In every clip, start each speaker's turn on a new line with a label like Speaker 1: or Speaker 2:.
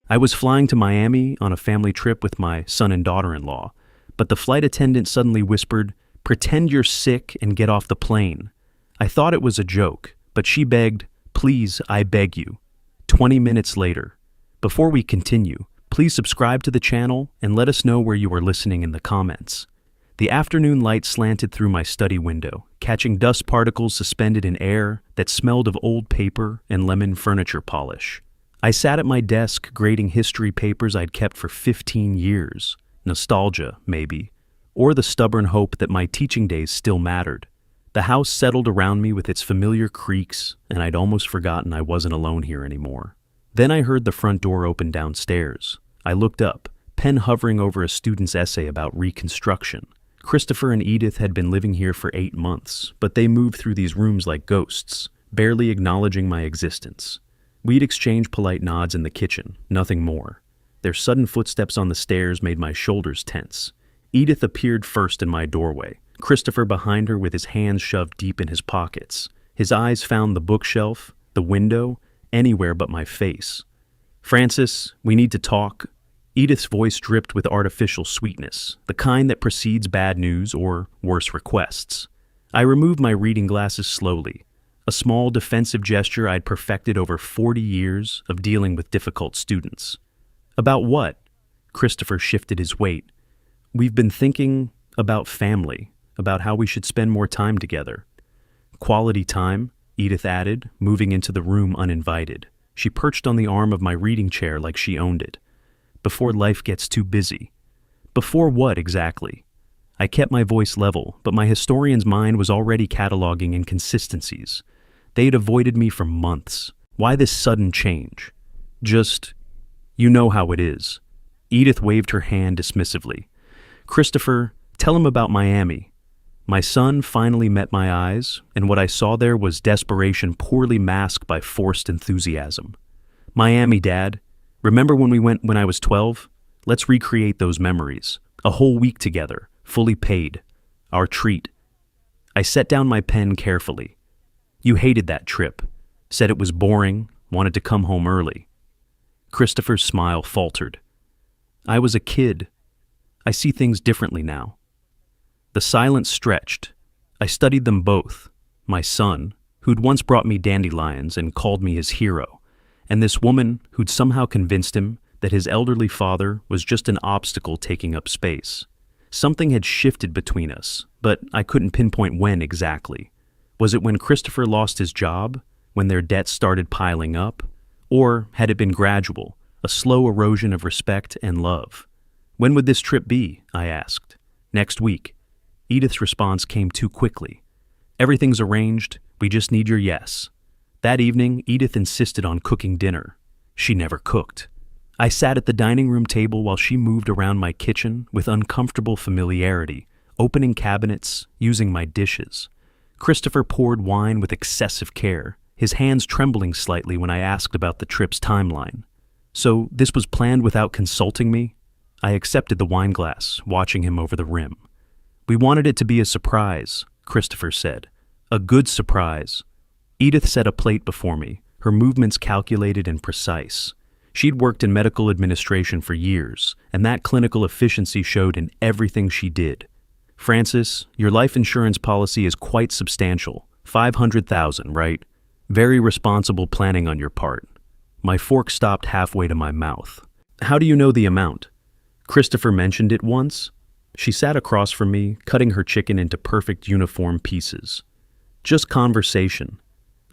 Speaker 1: I was flying to Miami on a family trip with my son and daughter-in-law, but the flight attendant suddenly whispered, "Pretend you're sick and get off the plane." I thought it was a joke, but she begged, "Please, I beg you." 20 minutes later. Before we continue, please subscribe to the channel and let us know where you are listening in the comments. The afternoon light slanted through my study window, catching dust particles suspended in air that smelled of old paper and lemon furniture polish. I sat at my desk grading history papers I'd kept for 15 years. Nostalgia, maybe, or the stubborn hope that my teaching days still mattered. The house settled around me with its familiar creaks, and I'd almost forgotten I wasn't alone here anymore. Then I heard the front door open downstairs. I looked up, pen hovering over a student's essay about Reconstruction. Christopher and Edith had been living here for 8 months, but they moved through these rooms like ghosts, barely acknowledging my existence. We'd exchanged polite nods in the kitchen, nothing more. Their sudden footsteps on the stairs made my shoulders tense. Edith appeared first in my doorway, Christopher behind her with his hands shoved deep in his pockets. His eyes found the bookshelf, the window, anywhere but my face. "Francis, we need to talk." Edith's voice dripped with artificial sweetness, the kind that precedes bad news or worse requests. I removed my reading glasses slowly, a small defensive gesture I'd perfected over 40 years of dealing with difficult students. "About what?" Christopher shifted his weight. "We've been thinking about family, about how we should spend more time together." "Quality time," Edith added, moving into the room uninvited. She perched on the arm of my reading chair like she owned it. "Before life gets too busy." Before what exactly? I kept my voice level, but my historian's mind was already cataloging inconsistencies. They'd avoided me for months. Why this sudden change? Just, you know how it is. Edith waved her hand dismissively. "Christopher, tell him about Miami." My son finally met my eyes, and what I saw there was desperation poorly masked by forced enthusiasm. "Miami, Dad. Remember when we went when I was 12? Let's recreate those memories. A whole week together, fully paid. Our treat." I set down my pen carefully. "You hated that trip. Said it was boring, wanted to come home early." Christopher's smile faltered. "I was a kid. I see things differently now." The silence stretched. I studied them both. My son, who'd once brought me dandelions and called me his hero, and this woman who'd somehow convinced him that his elderly father was just an obstacle taking up space. Something had shifted between us, but I couldn't pinpoint when exactly. Was it when Christopher lost his job? When their debts started piling up? Or had it been gradual, a slow erosion of respect and love? "When would this trip be?" I asked. "Next week." Edith's response came too quickly. "Everything's arranged, we just need your yes." That evening, Edith insisted on cooking dinner. She never cooked. I sat at the dining room table while she moved around my kitchen with uncomfortable familiarity, opening cabinets, using my dishes. Christopher poured wine with excessive care, his hands trembling slightly when I asked about the trip's timeline. "So this was planned without consulting me?" I accepted the wine glass, watching him over the rim. "We wanted it to be a surprise," Christopher said. "A good surprise." Edith set a plate before me, her movements calculated and precise. She'd worked in medical administration for years, and that clinical efficiency showed in everything she did. "Francis, your life insurance policy is quite substantial. 500,000, right? Very responsible planning on your part." My fork stopped halfway to my mouth. "How do you know the amount?" "Christopher mentioned it once." She sat across from me, cutting her chicken into perfect uniform pieces. "Just conversation."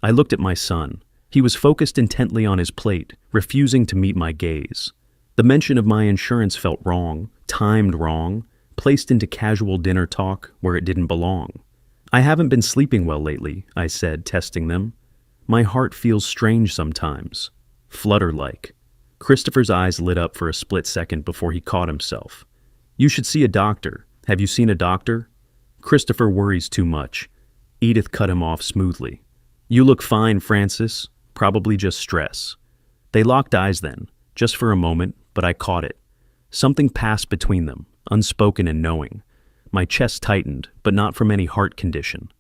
Speaker 1: I looked at my son. He was focused intently on his plate, refusing to meet my gaze. The mention of my insurance felt wrong, timed wrong, placed into casual dinner talk where it didn't belong. "I haven't been sleeping well lately," I said, testing them. "My heart feels strange sometimes. Flutter-like." Christopher's eyes lit up for a split second before he caught himself. "You should see a doctor. Have you seen a doctor?" "Christopher worries too much." Edith cut him off smoothly. "You look fine, Francis. Probably just stress." They locked eyes then, just for a moment, but I caught it. Something passed between them, unspoken and knowing. My chest tightened, but not from any heart condition.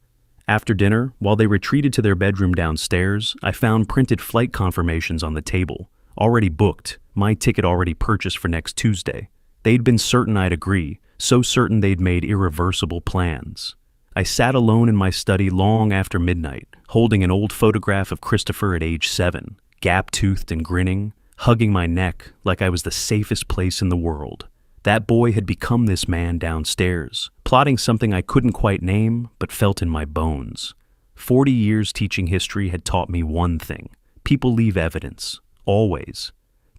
Speaker 1: After dinner, while they retreated to their bedroom downstairs, I found printed flight confirmations on the table, already booked, my ticket already purchased for next Tuesday. They'd been certain I'd agree, so certain they'd made irreversible plans. I sat alone in my study long after midnight, holding an old photograph of Christopher at age 7, gap-toothed and grinning, hugging my neck like I was the safest place in the world. That boy had become this man downstairs, plotting something I couldn't quite name but felt in my bones. 40 years teaching history had taught me one thing. People leave evidence, always.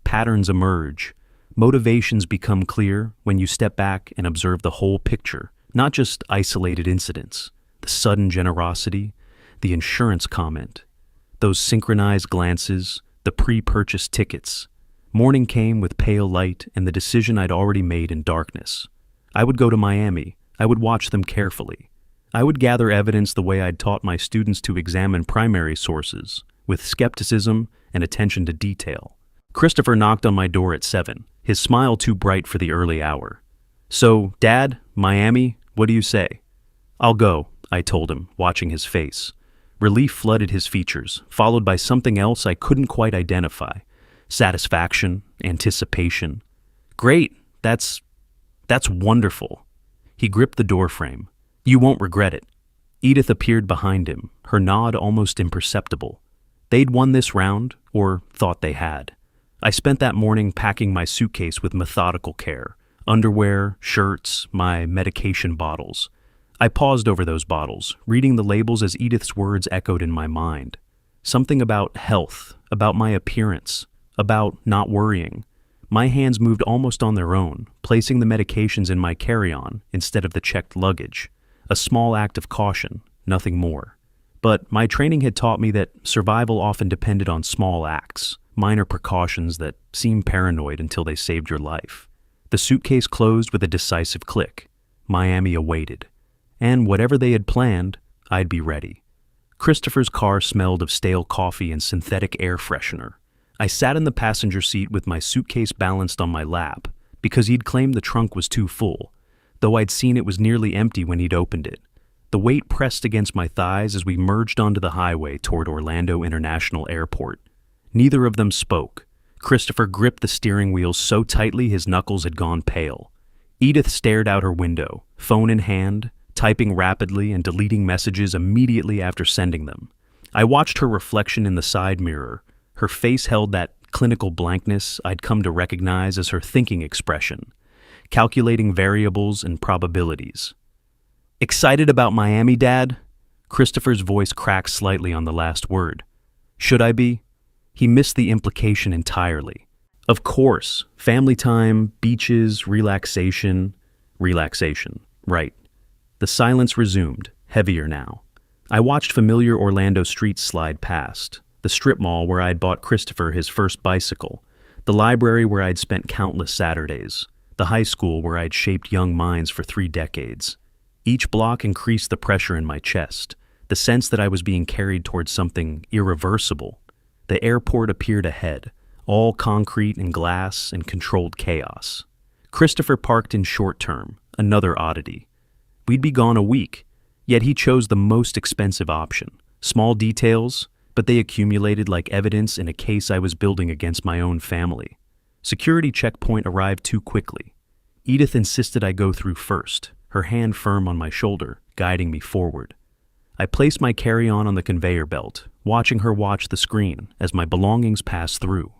Speaker 1: Patterns emerge. Motivations become clear when you step back and observe the whole picture, not just isolated incidents. The sudden generosity, the insurance comment, those synchronized glances, the pre-purchased tickets. Morning came with pale light and the decision I'd already made in darkness. I would go to Miami. I would watch them carefully. I would gather evidence the way I'd taught my students to examine primary sources, with skepticism and attention to detail. Christopher knocked on my door at 7, his smile too bright for the early hour. "So, Dad, Miami, what do you say?" "I'll go," I told him, watching his face. Relief flooded his features, followed by something else I couldn't quite identify. Satisfaction, anticipation. "Great, that's wonderful." He gripped the doorframe. "You won't regret it." Edith appeared behind him, her nod almost imperceptible. They'd won this round, or thought they had. I spent that morning packing my suitcase with methodical care. Underwear, shirts, my medication bottles. I paused over those bottles, reading the labels as Edith's words echoed in my mind. Something about health, about my appearance, about not worrying. My hands moved almost on their own, placing the medications in my carry-on instead of the checked luggage. A small act of caution, nothing more. But my training had taught me that survival often depended on small acts, minor precautions that seem paranoid until they saved your life. The suitcase closed with a decisive click. Miami awaited. And whatever they had planned, I'd be ready. Christopher's car smelled of stale coffee and synthetic air freshener. I sat in the passenger seat with my suitcase balanced on my lap, because he'd claimed the trunk was too full, though I'd seen it was nearly empty when he'd opened it. The weight pressed against my thighs as we merged onto the highway toward Orlando International Airport. Neither of them spoke. Christopher gripped the steering wheel so tightly his knuckles had gone pale. Edith stared out her window, phone in hand, typing rapidly and deleting messages immediately after sending them. I watched her reflection in the side mirror. Her face held that clinical blankness I'd come to recognize as her thinking expression, calculating variables and probabilities. "Excited about Miami, Dad?" Christopher's voice cracked slightly on the last word. "Should I be?" He missed the implication entirely. Of course, family time, beaches, relaxation. Right. The silence resumed, heavier now. I watched familiar Orlando streets slide past. The strip mall where I'd bought Christopher his first bicycle, the library where I'd spent countless Saturdays, the high school where I'd shaped young minds for 3 decades. Each block increased the pressure in my chest, the sense that I was being carried towards something irreversible. The airport appeared ahead, all concrete and glass and controlled chaos. Christopher parked in short term, another oddity. We'd be gone a week, yet he chose the most expensive option. Small details, but they accumulated like evidence in a case I was building against my own family. Security checkpoint arrived too quickly. Edith insisted I go through first, her hand firm on my shoulder, guiding me forward. I placed my carry-on on the conveyor belt, watching her watch the screen as my belongings passed through.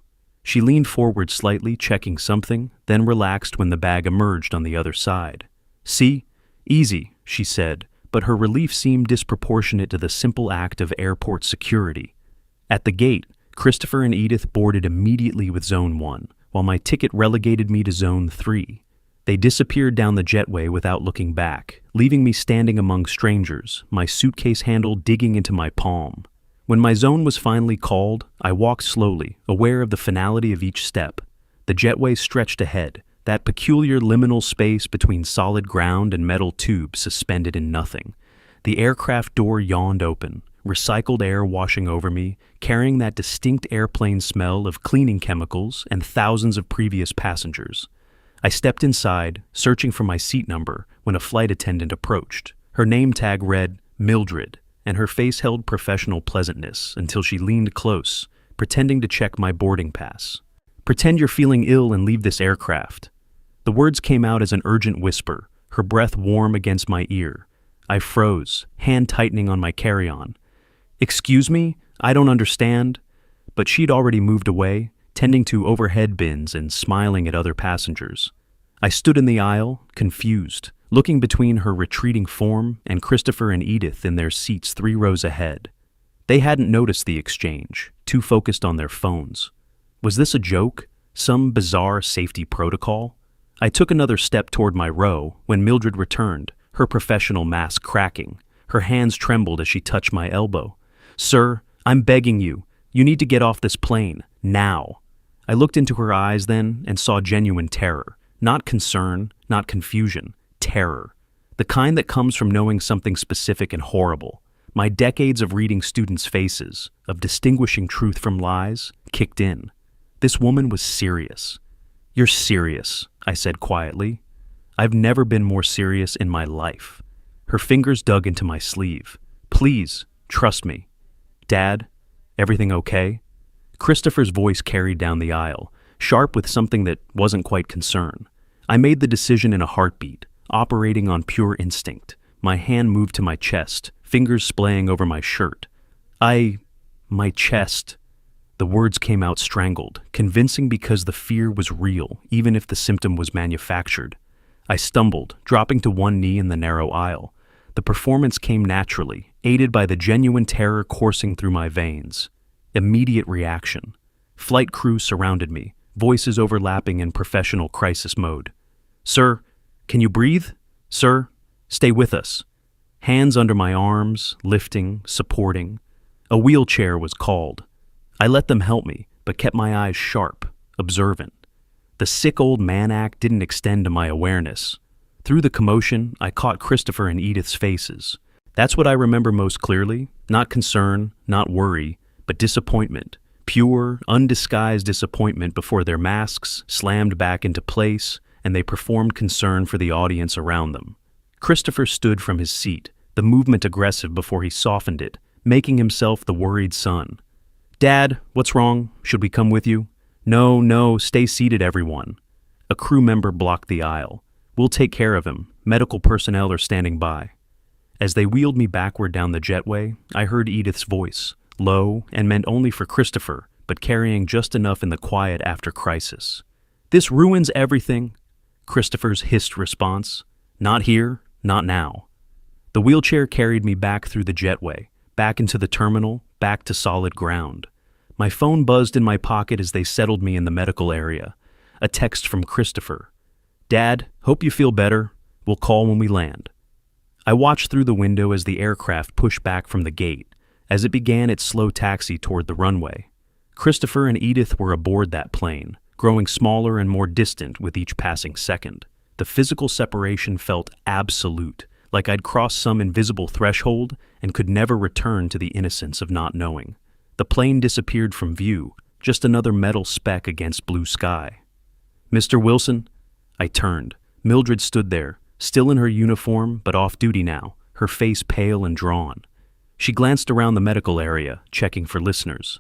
Speaker 1: She leaned forward slightly, checking something, then relaxed when the bag emerged on the other side. "See? Easy," she said, but her relief seemed disproportionate to the simple act of airport security. At the gate, Christopher and Edith boarded immediately with Zone 1, while my ticket relegated me to Zone 3. They disappeared down the jetway without looking back, leaving me standing among strangers, my suitcase handle digging into my palm. When my zone was finally called, I walked slowly, aware of the finality of each step. The jetway stretched ahead, that peculiar liminal space between solid ground and metal tubes suspended in nothing. The aircraft door yawned open, recycled air washing over me, carrying that distinct airplane smell of cleaning chemicals and thousands of previous passengers. I stepped inside, searching for my seat number, when a flight attendant approached. Her name tag read Mildred, and her face held professional pleasantness until she leaned close, pretending to check my boarding pass. Pretend you're feeling ill and leave this aircraft." The words came out as an urgent whisper, her breath warm against my ear. I froze, hand tightening on my carry-on. "Excuse me? I don't understand." But she'd already moved away, tending to overhead bins and smiling at other passengers. I stood in the aisle, confused, looking between her retreating form and Christopher and Edith in their seats 3 rows ahead. They hadn't noticed the exchange, too focused on their phones. Was this a joke? Some bizarre safety protocol? I took another step toward my row when Mildred returned, her professional mask cracking. Her hands trembled as she touched my elbow. "Sir, I'm begging you. You need to get off this plane, now." I looked into her eyes then and saw genuine terror. Not concern, not confusion. Terror. The kind that comes from knowing something specific and horrible. My decades of reading students' faces, of distinguishing truth from lies, kicked in. This woman was serious. "You're serious," I said quietly. "I've never been more serious in my life." Her fingers dug into my sleeve. "Please, trust me." "Dad, everything okay?" Christopher's voice carried down the aisle, sharp with something that wasn't quite concern. I made the decision in a heartbeat, operating on pure instinct. My hand moved to my chest, fingers splaying over my shirt. My chest. The words came out strangled, convincing because the fear was real, even if the symptom was manufactured. I stumbled, dropping to one knee in the narrow aisle. The performance came naturally, aided by the genuine terror coursing through my veins. Immediate reaction. Flight crew surrounded me, voices overlapping in professional crisis mode. "Sir, can you breathe? Sir, stay with us." Hands under my arms, lifting, supporting. A wheelchair was called. I let them help me, but kept my eyes sharp, observant. The sick old man act didn't extend to my awareness. Through the commotion, I caught Christopher and Edith's faces. That's what I remember most clearly. Not concern, not worry, but disappointment. Pure, undisguised disappointment before their masks slammed back into place and they performed concern for the audience around them. Christopher stood from his seat, the movement aggressive before he softened it, making himself the worried son. "Dad, what's wrong? Should we come with you?" No, stay seated, everyone." A crew member blocked the aisle. "We'll take care of him. Medical personnel are standing by." As they wheeled me backward down the jetway, I heard Edith's voice, low and meant only for Christopher, but carrying just enough in the quiet after crisis. "This ruins everything." Christopher's hissed response, "Not here, not now." The wheelchair carried me back through the jetway, back into the terminal, back to solid ground. My phone buzzed in my pocket as they settled me in the medical area. A text from Christopher. "Dad, hope you feel better. We'll call when we land." I watched through the window as the aircraft pushed back from the gate, as it began its slow taxi toward the runway. Christopher and Edith were aboard that plane, growing smaller and more distant with each passing second. The physical separation felt absolute, like I'd crossed some invisible threshold and could never return to the innocence of not knowing. The plane disappeared from view, just another metal speck against blue sky. "Mr. Wilson?" I turned. Mildred stood there, still in her uniform, but off duty now, her face pale and drawn. She glanced around the medical area, checking for listeners.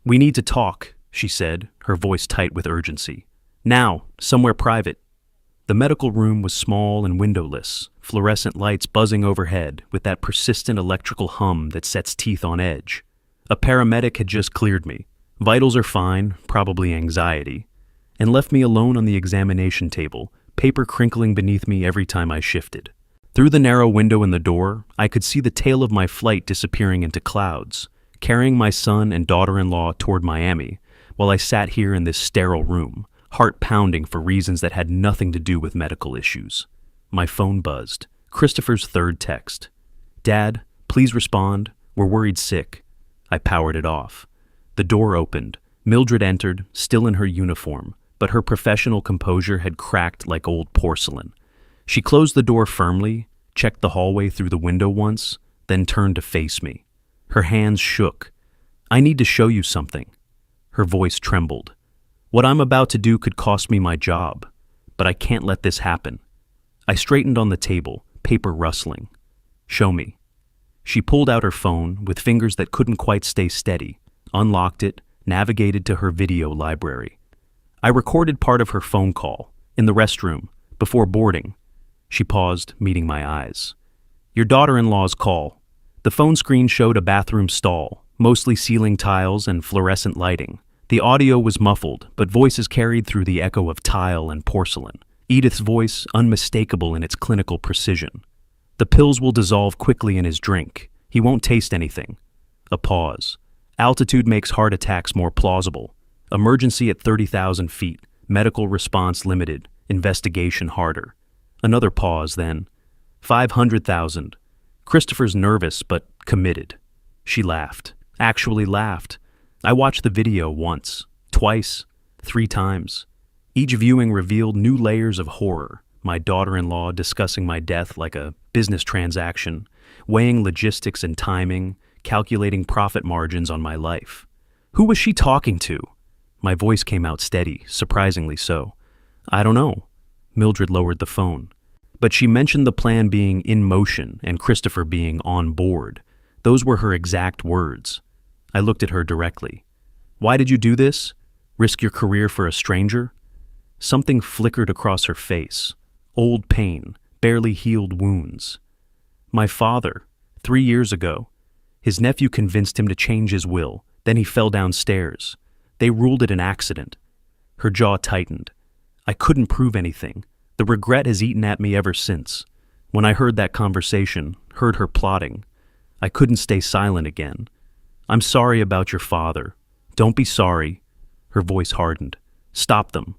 Speaker 1: "We need to talk," she said, her voice tight with urgency. "Now, somewhere private." The medical room was small and windowless, fluorescent lights buzzing overhead with that persistent electrical hum that sets teeth on edge. A paramedic had just cleared me. Vitals are fine, probably anxiety, and left me alone on the examination table, paper crinkling beneath me every time I shifted. Through the narrow window in the door, I could see the tail of my flight disappearing into clouds, carrying my son and daughter-in-law toward Miami, while I sat here in this sterile room, heart pounding for reasons that had nothing to do with medical issues. My phone buzzed. Christopher's third text. "Dad, please respond. We're worried sick." I powered it off. The door opened. Mildred entered, still in her uniform, but her professional composure had cracked like old porcelain. She closed the door firmly, checked the hallway through the window once, then turned to face me. Her hands shook. "I need to show you something." Her voice trembled. "What I'm about to do could cost me my job, but I can't let this happen." I straightened on the table, paper rustling. "Show me." She pulled out her phone with fingers that couldn't quite stay steady, unlocked it, navigated to her video library. I recorded part of her phone call, in the restroom, before boarding. She paused, meeting my eyes. Your daughter-in-law's call. The phone screen showed a bathroom stall, mostly ceiling tiles and fluorescent lighting. The audio was muffled, but voices carried through the echo of tile and porcelain. Edith's voice unmistakable in its clinical precision. The pills will dissolve quickly in his drink. He won't taste anything. A pause. Altitude makes heart attacks more plausible. Emergency at 30,000 feet. Medical response limited. Investigation harder. Another pause, then. 500,000. Christopher's nervous but committed. She laughed. Actually laughed. I watched the video once, twice, 3 times. Each viewing revealed new layers of horror. My daughter-in-law discussing my death like a business transaction, weighing logistics and timing, calculating profit margins on my life. Who was she talking to? My voice came out steady, surprisingly so. I don't know. Mildred lowered the phone. But she mentioned the plan being in motion and Christopher being on board. Those were her exact words. I looked at her directly. Why did you do this? Risk your career for a stranger? Something flickered across her face. Old pain, barely healed wounds. My father, 3 years ago. His nephew convinced him to change his will. Then he fell downstairs. They ruled it an accident. Her jaw tightened. I couldn't prove anything. The regret has eaten at me ever since. When I heard that conversation, heard her plotting, I couldn't stay silent again. I'm sorry about your father. Don't be sorry. Her voice hardened. Stop them.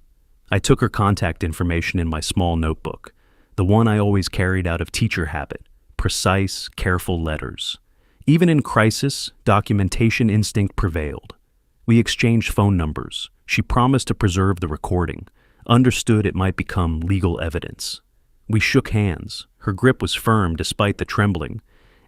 Speaker 1: I took her contact information in my small notebook, the one I always carried out of teacher habit, precise, careful letters. Even in crisis, documentation instinct prevailed. We exchanged phone numbers. She promised to preserve the recording, understood it might become legal evidence. We shook hands. Her grip was firm despite the trembling,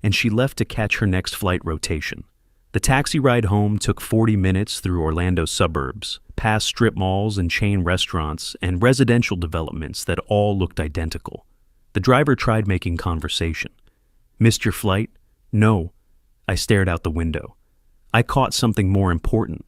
Speaker 1: and she left to catch her next flight rotation. The taxi ride home took 40 minutes through Orlando suburbs, past strip malls and chain restaurants and residential developments that all looked identical. The driver tried making conversation. Missed your flight? No. I stared out the window. I caught something more important.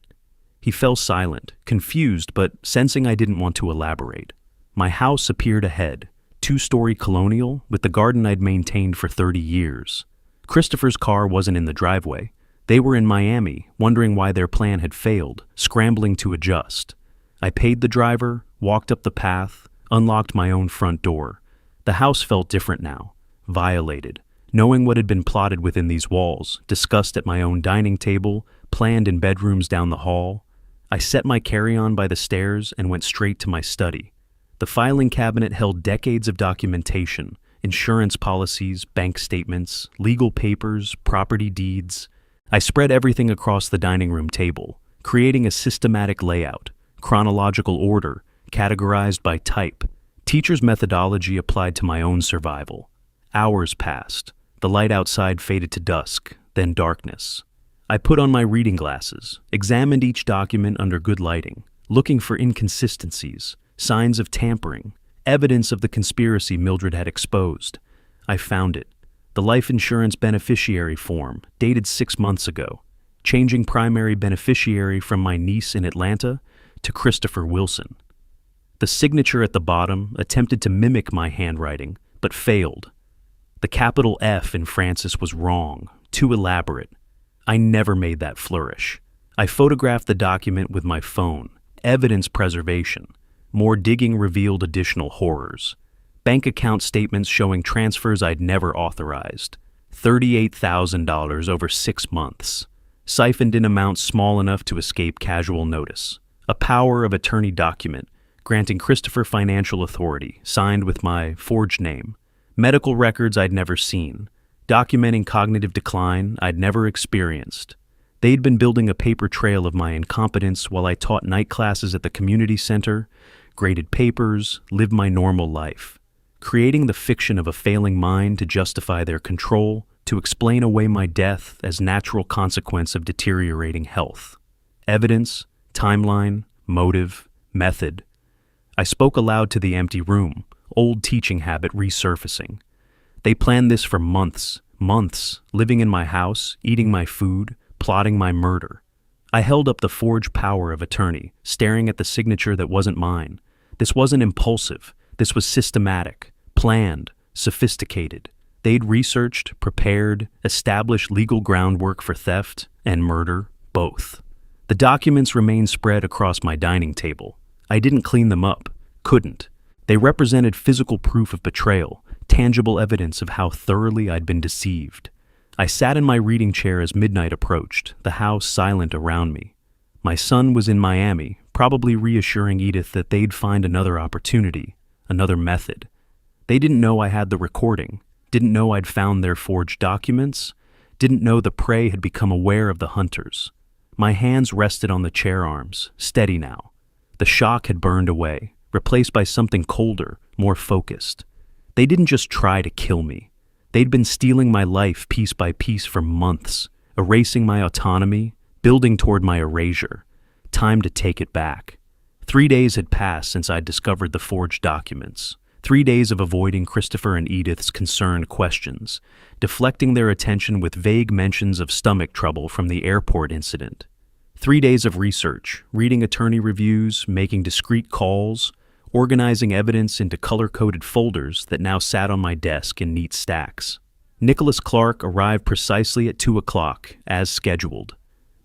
Speaker 1: He fell silent, confused, but sensing I didn't want to elaborate. My house appeared ahead, 2-story colonial with the garden I'd maintained for 30 years. Christopher's car wasn't in the driveway. They were in Miami, wondering why their plan had failed, scrambling to adjust. I paid the driver, walked up the path, unlocked my own front door. The house felt different now, violated. Knowing what had been plotted within these walls, discussed at my own dining table, planned in bedrooms down the hall, I set my carry-on by the stairs and went straight to my study. The filing cabinet held decades of documentation, insurance policies, bank statements, legal papers, property deeds. I spread everything across the dining room table, creating a systematic layout, chronological order, categorized by type, teacher's methodology applied to my own survival. Hours passed. The light outside faded to dusk, then darkness. I put on my reading glasses, examined each document under good lighting, looking for inconsistencies, signs of tampering, evidence of the conspiracy Mildred had exposed. I found it. The life insurance beneficiary form, dated 6 months ago, changing primary beneficiary from my niece in Atlanta to Christopher Wilson. The signature at the bottom attempted to mimic my handwriting, but failed. The capital F in Francis was wrong, too elaborate. I never made that flourish. I photographed the document with my phone, evidence preservation. More digging revealed additional horrors. Bank account statements showing transfers I'd never authorized. $38,000 over 6 months. Siphoned in amounts small enough to escape casual notice. A power of attorney document granting Christopher financial authority, signed with my forged name. Medical records I'd never seen. Documenting cognitive decline I'd never experienced. They'd been building a paper trail of my incompetence while I taught night classes at the community center, graded papers, lived my normal life. Creating the fiction of a failing mind to justify their control, to explain away my death as natural consequence of deteriorating health. Evidence, timeline, motive, method. I spoke aloud to the empty room, old teaching habit resurfacing. They planned this for months, living in my house, eating my food, plotting my murder. I held up the forged power of attorney, staring at the signature that wasn't mine. This wasn't impulsive. This was systematic, planned, sophisticated. They'd researched, prepared, established legal groundwork for theft and murder, both. The documents remained spread across my dining table. I didn't clean them up, couldn't. They represented physical proof of betrayal, tangible evidence of how thoroughly I'd been deceived. I sat in my reading chair as midnight approached, the house silent around me. My son was in Miami, probably reassuring Edith that they'd find another opportunity, another method. They didn't know I had the recording, didn't know I'd found their forged documents, didn't know the prey had become aware of the hunters. My hands rested on the chair arms, steady now. The shock had burned away, replaced by something colder, more focused. They didn't just try to kill me. They'd been stealing my life piece by piece for months, erasing my autonomy, building toward my erasure. Time to take it back. 3 days had passed since I'd discovered the forged documents. 3 days of avoiding Christopher and Edith's concerned questions, deflecting their attention with vague mentions of stomach trouble from the airport incident. 3 days of research, reading attorney reviews, making discreet calls, organizing evidence into color-coded folders that now sat on my desk in neat stacks. Nicholas Clark arrived precisely at 2 o'clock, as scheduled.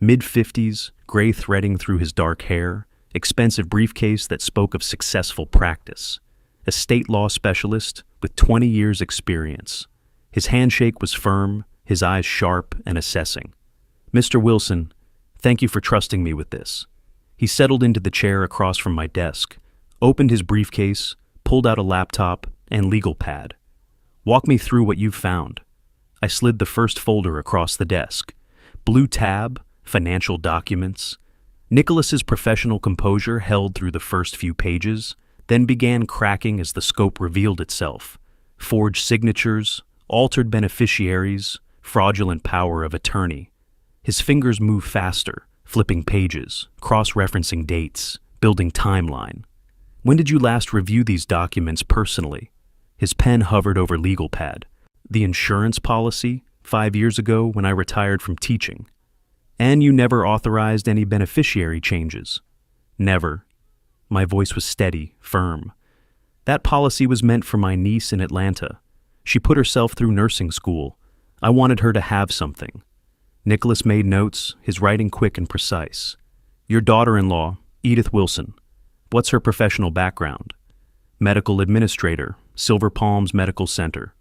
Speaker 1: Mid-50s, gray threading through his dark hair, expensive briefcase that spoke of successful practice. A state law specialist with 20 years' experience. His handshake was firm, his eyes sharp and assessing. "Mr. Wilson, thank you for trusting me with this." He settled into the chair across from my desk, opened his briefcase, pulled out a laptop and legal pad. "Walk me through what you've found." I slid the first folder across the desk. Blue tab, financial documents. Nicholas's professional composure held through the first few pages, then began cracking as the scope revealed itself. Forged signatures, altered beneficiaries, fraudulent power of attorney. His fingers moved faster, flipping pages, cross-referencing dates, building timeline. "When did you last review these documents personally?" His pen hovered over legal pad. "The insurance policy, 5 years ago when I retired from teaching." "And you never authorized any beneficiary changes?" "Never." My voice was steady, firm. "That policy was meant for my niece in Atlanta. She put herself through nursing school. I wanted her to have something." Nicholas made notes, his writing quick and precise. "Your daughter-in-law, Edith Wilson. What's her professional background?" "Medical administrator, Silver Palms Medical Center.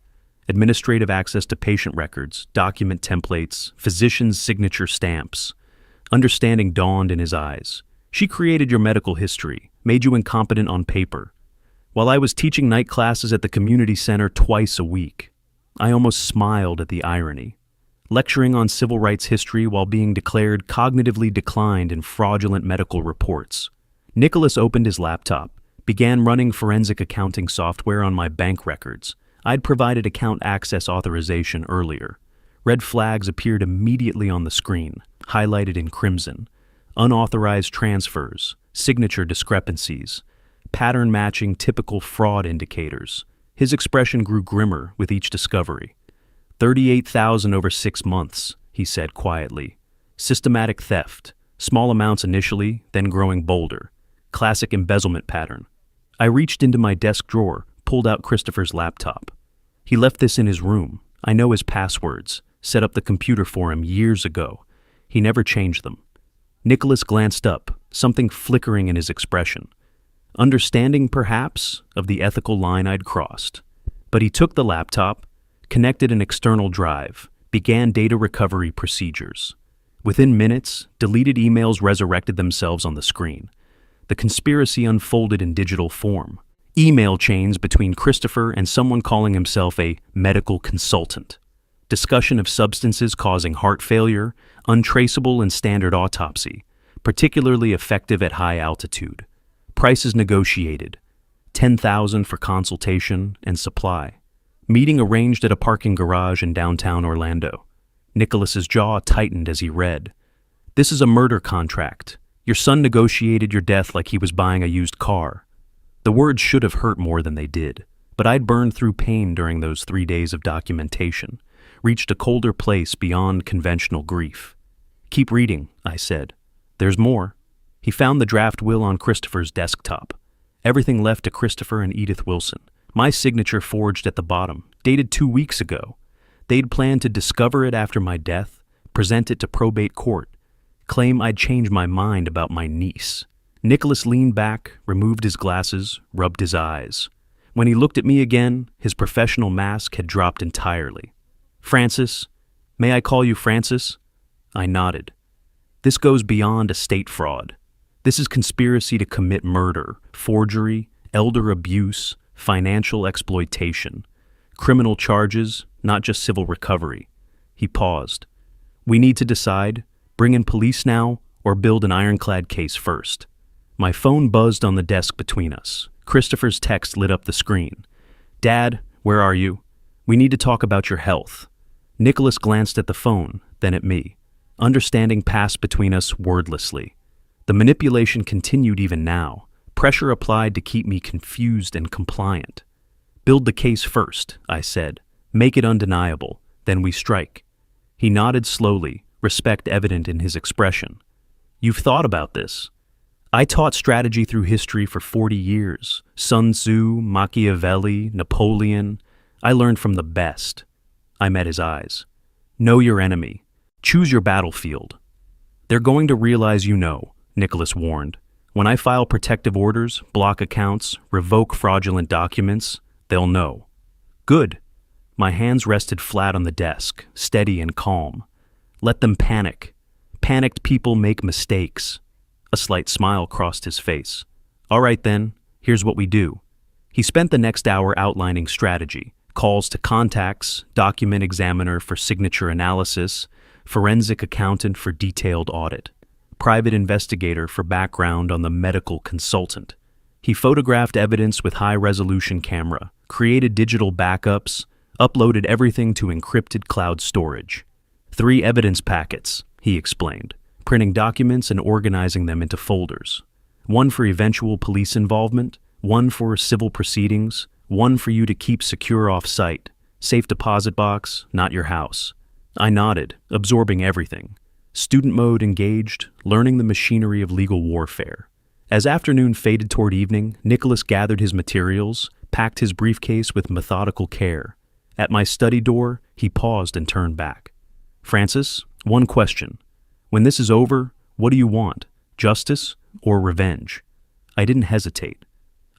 Speaker 1: Administrative access to patient records, document templates, physician's signature stamps." Understanding dawned in his eyes. "She created your medical history, made you incompetent on paper, while I was teaching night classes at the community center twice a week." I almost smiled at the irony. Lecturing on civil rights history while being declared cognitively declined in fraudulent medical reports. Nicholas opened his laptop, began running forensic accounting software on my bank records. I'd provided account access authorization earlier. Red flags appeared immediately on the screen, highlighted in crimson. Unauthorized transfers, signature discrepancies, pattern matching typical fraud indicators. His expression grew grimmer with each discovery. 38,000 over 6 months, he said quietly. Systematic theft, small amounts initially, then growing bolder. Classic embezzlement pattern. I reached into my desk drawer, pulled out Christopher's laptop. He left this in his room. I know his passwords, set up the computer for him years ago. He never changed them. Nicholas glanced up, something flickering in his expression. Understanding, perhaps, of the ethical line I'd crossed. But he took the laptop, connected an external drive, began data recovery procedures. Within minutes, deleted emails resurrected themselves on the screen. The conspiracy unfolded in digital form. Email chains between Christopher and someone calling himself a medical consultant. Discussion of substances causing heart failure, untraceable in standard autopsy, particularly effective at high altitude. Prices negotiated. $10,000 for consultation and supply. Meeting arranged at a parking garage in downtown Orlando. Nicholas's jaw tightened as he read. "This is a murder contract. Your son negotiated your death like he was buying a used car." The words should have hurt more than they did, but I'd burned through pain during those 3 days of documentation, reached a colder place beyond conventional grief. "Keep reading," I said. There's more. He found the draft will on Christopher's desktop. Everything left to Christopher and Edith Wilson. My signature forged at the bottom, dated 2 weeks ago. They'd planned to discover it after my death, present it to probate court, claim I'd changed my mind about my niece. Nicholas leaned back, removed his glasses, rubbed his eyes. When he looked at me again, his professional mask had dropped entirely. Francis, may I call you Francis? I nodded. This goes beyond estate fraud. This is conspiracy to commit murder, forgery, elder abuse, financial exploitation. Criminal charges, not just civil recovery. He paused. We need to decide, bring in police now, or build an ironclad case first. My phone buzzed on the desk between us. Christopher's text lit up the screen. Dad, where are you? We need to talk about your health. Nicholas glanced at the phone, then at me. Understanding passed between us wordlessly. The manipulation continued even now. Pressure applied to keep me confused and compliant. Build the case first, I said. Make it undeniable. Then we strike. He nodded slowly, respect evident in his expression. You've thought about this. I taught strategy through history for 40 years. Sun Tzu, Machiavelli, Napoleon. I learned from the best. I met his eyes. Know your enemy. Choose your battlefield. They're going to realize you know, Nicholas warned. When I file protective orders, block accounts, revoke fraudulent documents, they'll know. Good. My hands rested flat on the desk, steady and calm. Let them panic. Panicked people make mistakes. A slight smile crossed his face. All right then, here's what we do. He spent the next hour outlining strategy, calls to contacts, document examiner for signature analysis, forensic accountant for detailed audit, private investigator for background on the medical consultant. He photographed evidence with high-resolution camera, created digital backups, uploaded everything to encrypted cloud storage. 3 evidence packets, he explained, printing documents and organizing them into folders. 1 for eventual police involvement, 1 for civil proceedings, 1 for you to keep secure off-site. Safe deposit box, not your house. I nodded, absorbing everything. Student mode engaged, learning the machinery of legal warfare. As afternoon faded toward evening, Nicholas gathered his materials, packed his briefcase with methodical care. At my study door, he paused and turned back. Francis, 1 question. When this is over, what do you want? Justice or revenge? I didn't hesitate.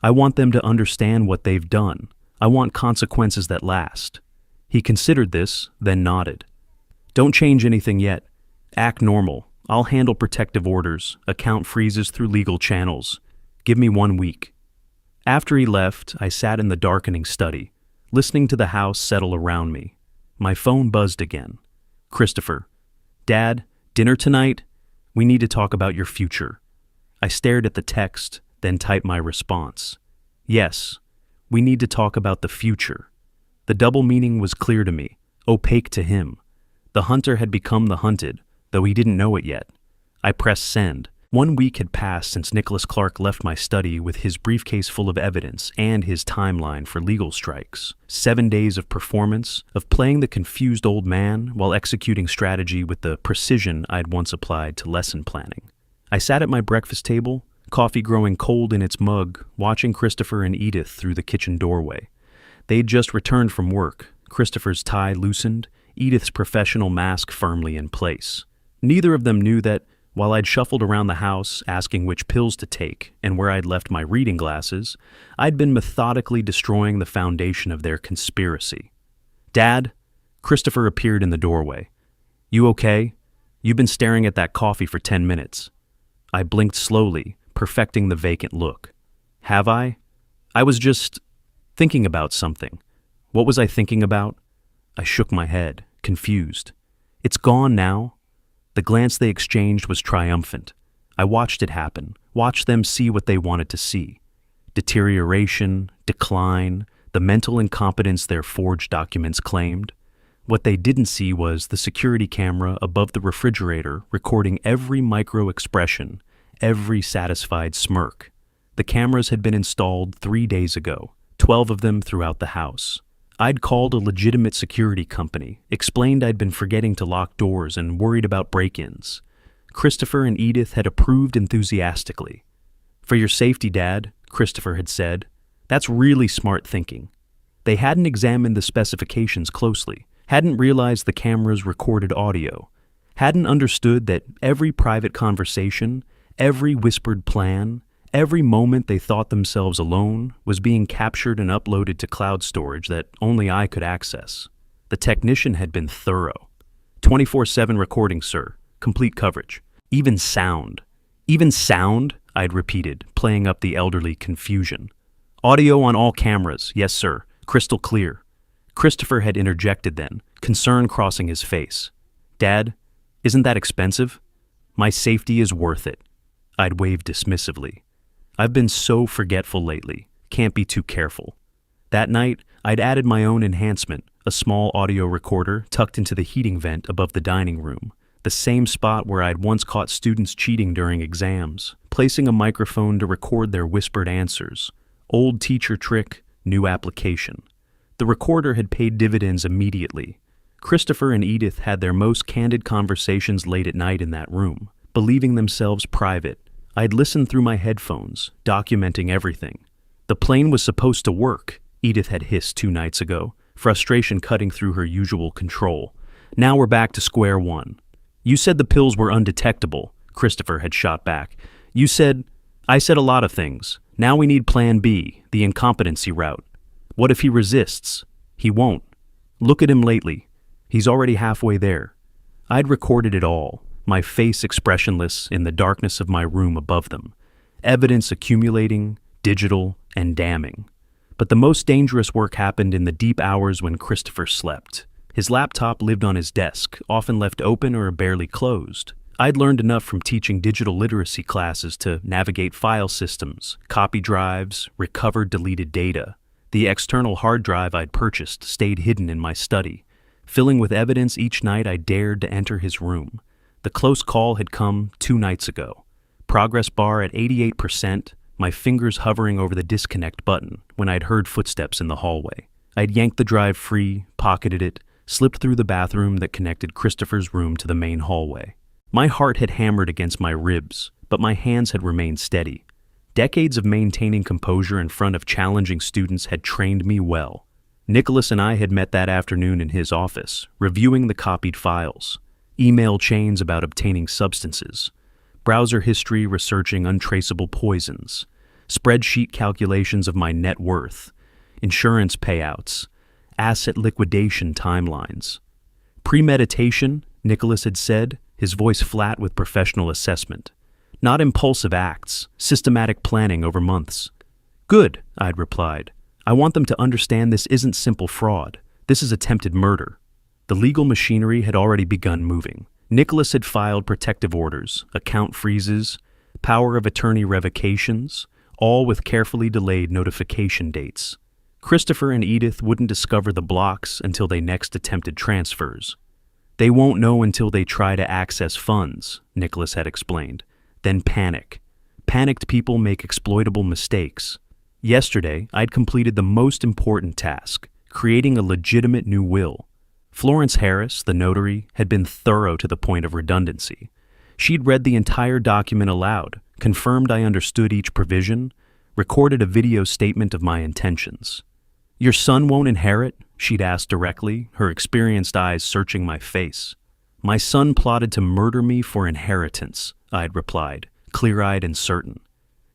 Speaker 1: I want them to understand what they've done. I want consequences that last. He considered this, then nodded. Don't change anything yet. Act normal. I'll handle protective orders, account freezes through legal channels. Give me 1 week. After he left, I sat in the darkening study, listening to the house settle around me. My phone buzzed again. Christopher. Dad, dinner tonight? We need to talk about your future. I stared at the text, then typed my response. Yes, we need to talk about the future. The double meaning was clear to me, opaque to him. The hunter had become the hunted, though he didn't know it yet. I pressed send. 1 week had passed since Nicholas Clark left my study with his briefcase full of evidence and his timeline for legal strikes. 7 days of performance, of playing the confused old man while executing strategy with the precision I'd once applied to lesson planning. I sat at my breakfast table, coffee growing cold in its mug, watching Christopher and Edith through the kitchen doorway. They'd just returned from work, Christopher's tie loosened, Edith's professional mask firmly in place. Neither of them knew that, while I'd shuffled around the house asking which pills to take and where I'd left my reading glasses, I'd been methodically destroying the foundation of their conspiracy. Dad, Christopher appeared in the doorway. You okay? You've been staring at that coffee for 10 minutes. I blinked slowly, perfecting the vacant look. Have I? I was just thinking about something. What was I thinking about? I shook my head, confused. It's gone now. The glance they exchanged was triumphant. I watched it happen, watched them see what they wanted to see. Deterioration, decline, the mental incompetence their forged documents claimed. What they didn't see was the security camera above the refrigerator recording every micro-expression, every satisfied smirk. The cameras had been installed 3 days ago, 12 of them throughout the house. I'd called a legitimate security company, explained I'd been forgetting to lock doors and worried about break-ins. Christopher and Edith had approved enthusiastically. "For your safety, Dad," Christopher had said. "That's really smart thinking." They hadn't examined the specifications closely, hadn't realized the cameras recorded audio, hadn't understood that every private conversation, every whispered plan, every moment they thought themselves alone was being captured and uploaded to cloud storage that only I could access. The technician had been thorough. 24/7 recording, sir. Complete coverage. Even sound. Even sound? I'd repeated, playing up the elderly confusion. "Audio on all cameras, yes, sir. Crystal clear." Christopher had interjected then, concern crossing his face. "Dad, isn't that expensive?" "My safety is worth it." I'd waved dismissively. "I've been so forgetful lately. Can't be too careful." That night, I'd added my own enhancement, a small audio recorder tucked into the heating vent above the dining room, the same spot where I'd once caught students cheating during exams, placing a microphone to record their whispered answers. Old teacher trick, new application. The recorder had paid dividends immediately. Christopher and Edith had their most candid conversations late at night in that room, believing themselves private. I'd listened through my headphones, documenting everything. "The plane was supposed to work," Edith had hissed 2 nights ago, frustration cutting through her usual control. "Now we're back to square one." "You said the pills were undetectable," Christopher had shot back. I said a lot of things. Now we need plan B, the incompetency route." "What if he resists?" "He won't. Look at him lately. He's already halfway there." I'd recorded it all, my face expressionless in the darkness of my room above them. Evidence accumulating, digital, and damning. But the most dangerous work happened in the deep hours when Christopher slept. His laptop lived on his desk, often left open or barely closed. I'd learned enough from teaching digital literacy classes to navigate file systems, copy drives, recover deleted data. The external hard drive I'd purchased stayed hidden in my study, filling with evidence each night I dared to enter his room. The close call had come 2 nights ago. Progress bar at 88%, my fingers hovering over the disconnect button when I'd heard footsteps in the hallway. I'd yanked the drive free, pocketed it, slipped through the bathroom that connected Christopher's room to the main hallway. My heart had hammered against my ribs, but my hands had remained steady. Decades of maintaining composure in front of challenging students had trained me well. Nicholas and I had met that afternoon in his office, reviewing the copied files, email chains about obtaining substances, browser history researching untraceable poisons, spreadsheet calculations of my net worth, insurance payouts, asset liquidation timelines. Premeditation, Nicholas had said, his voice flat with professional assessment. Not impulsive acts, systematic planning over months. "Good," I'd replied. "I want them to understand this isn't simple fraud. This is attempted murder." The legal machinery had already begun moving. Nicholas had filed protective orders, account freezes, power of attorney revocations, all with carefully delayed notification dates. Christopher and Edith wouldn't discover the blocks until they next attempted transfers. "They won't know until they try to access funds," Nicholas had explained. Then panic. Panicked people make exploitable mistakes. Yesterday, I'd completed the most important task, creating a legitimate new will. Florence Harris, the notary, had been thorough to the point of redundancy. She'd read the entire document aloud, confirmed I understood each provision, recorded a video statement of my intentions. "Your son won't inherit?" she'd asked directly, her experienced eyes searching my face. "My son plotted to murder me for inheritance," I'd replied, clear-eyed and certain.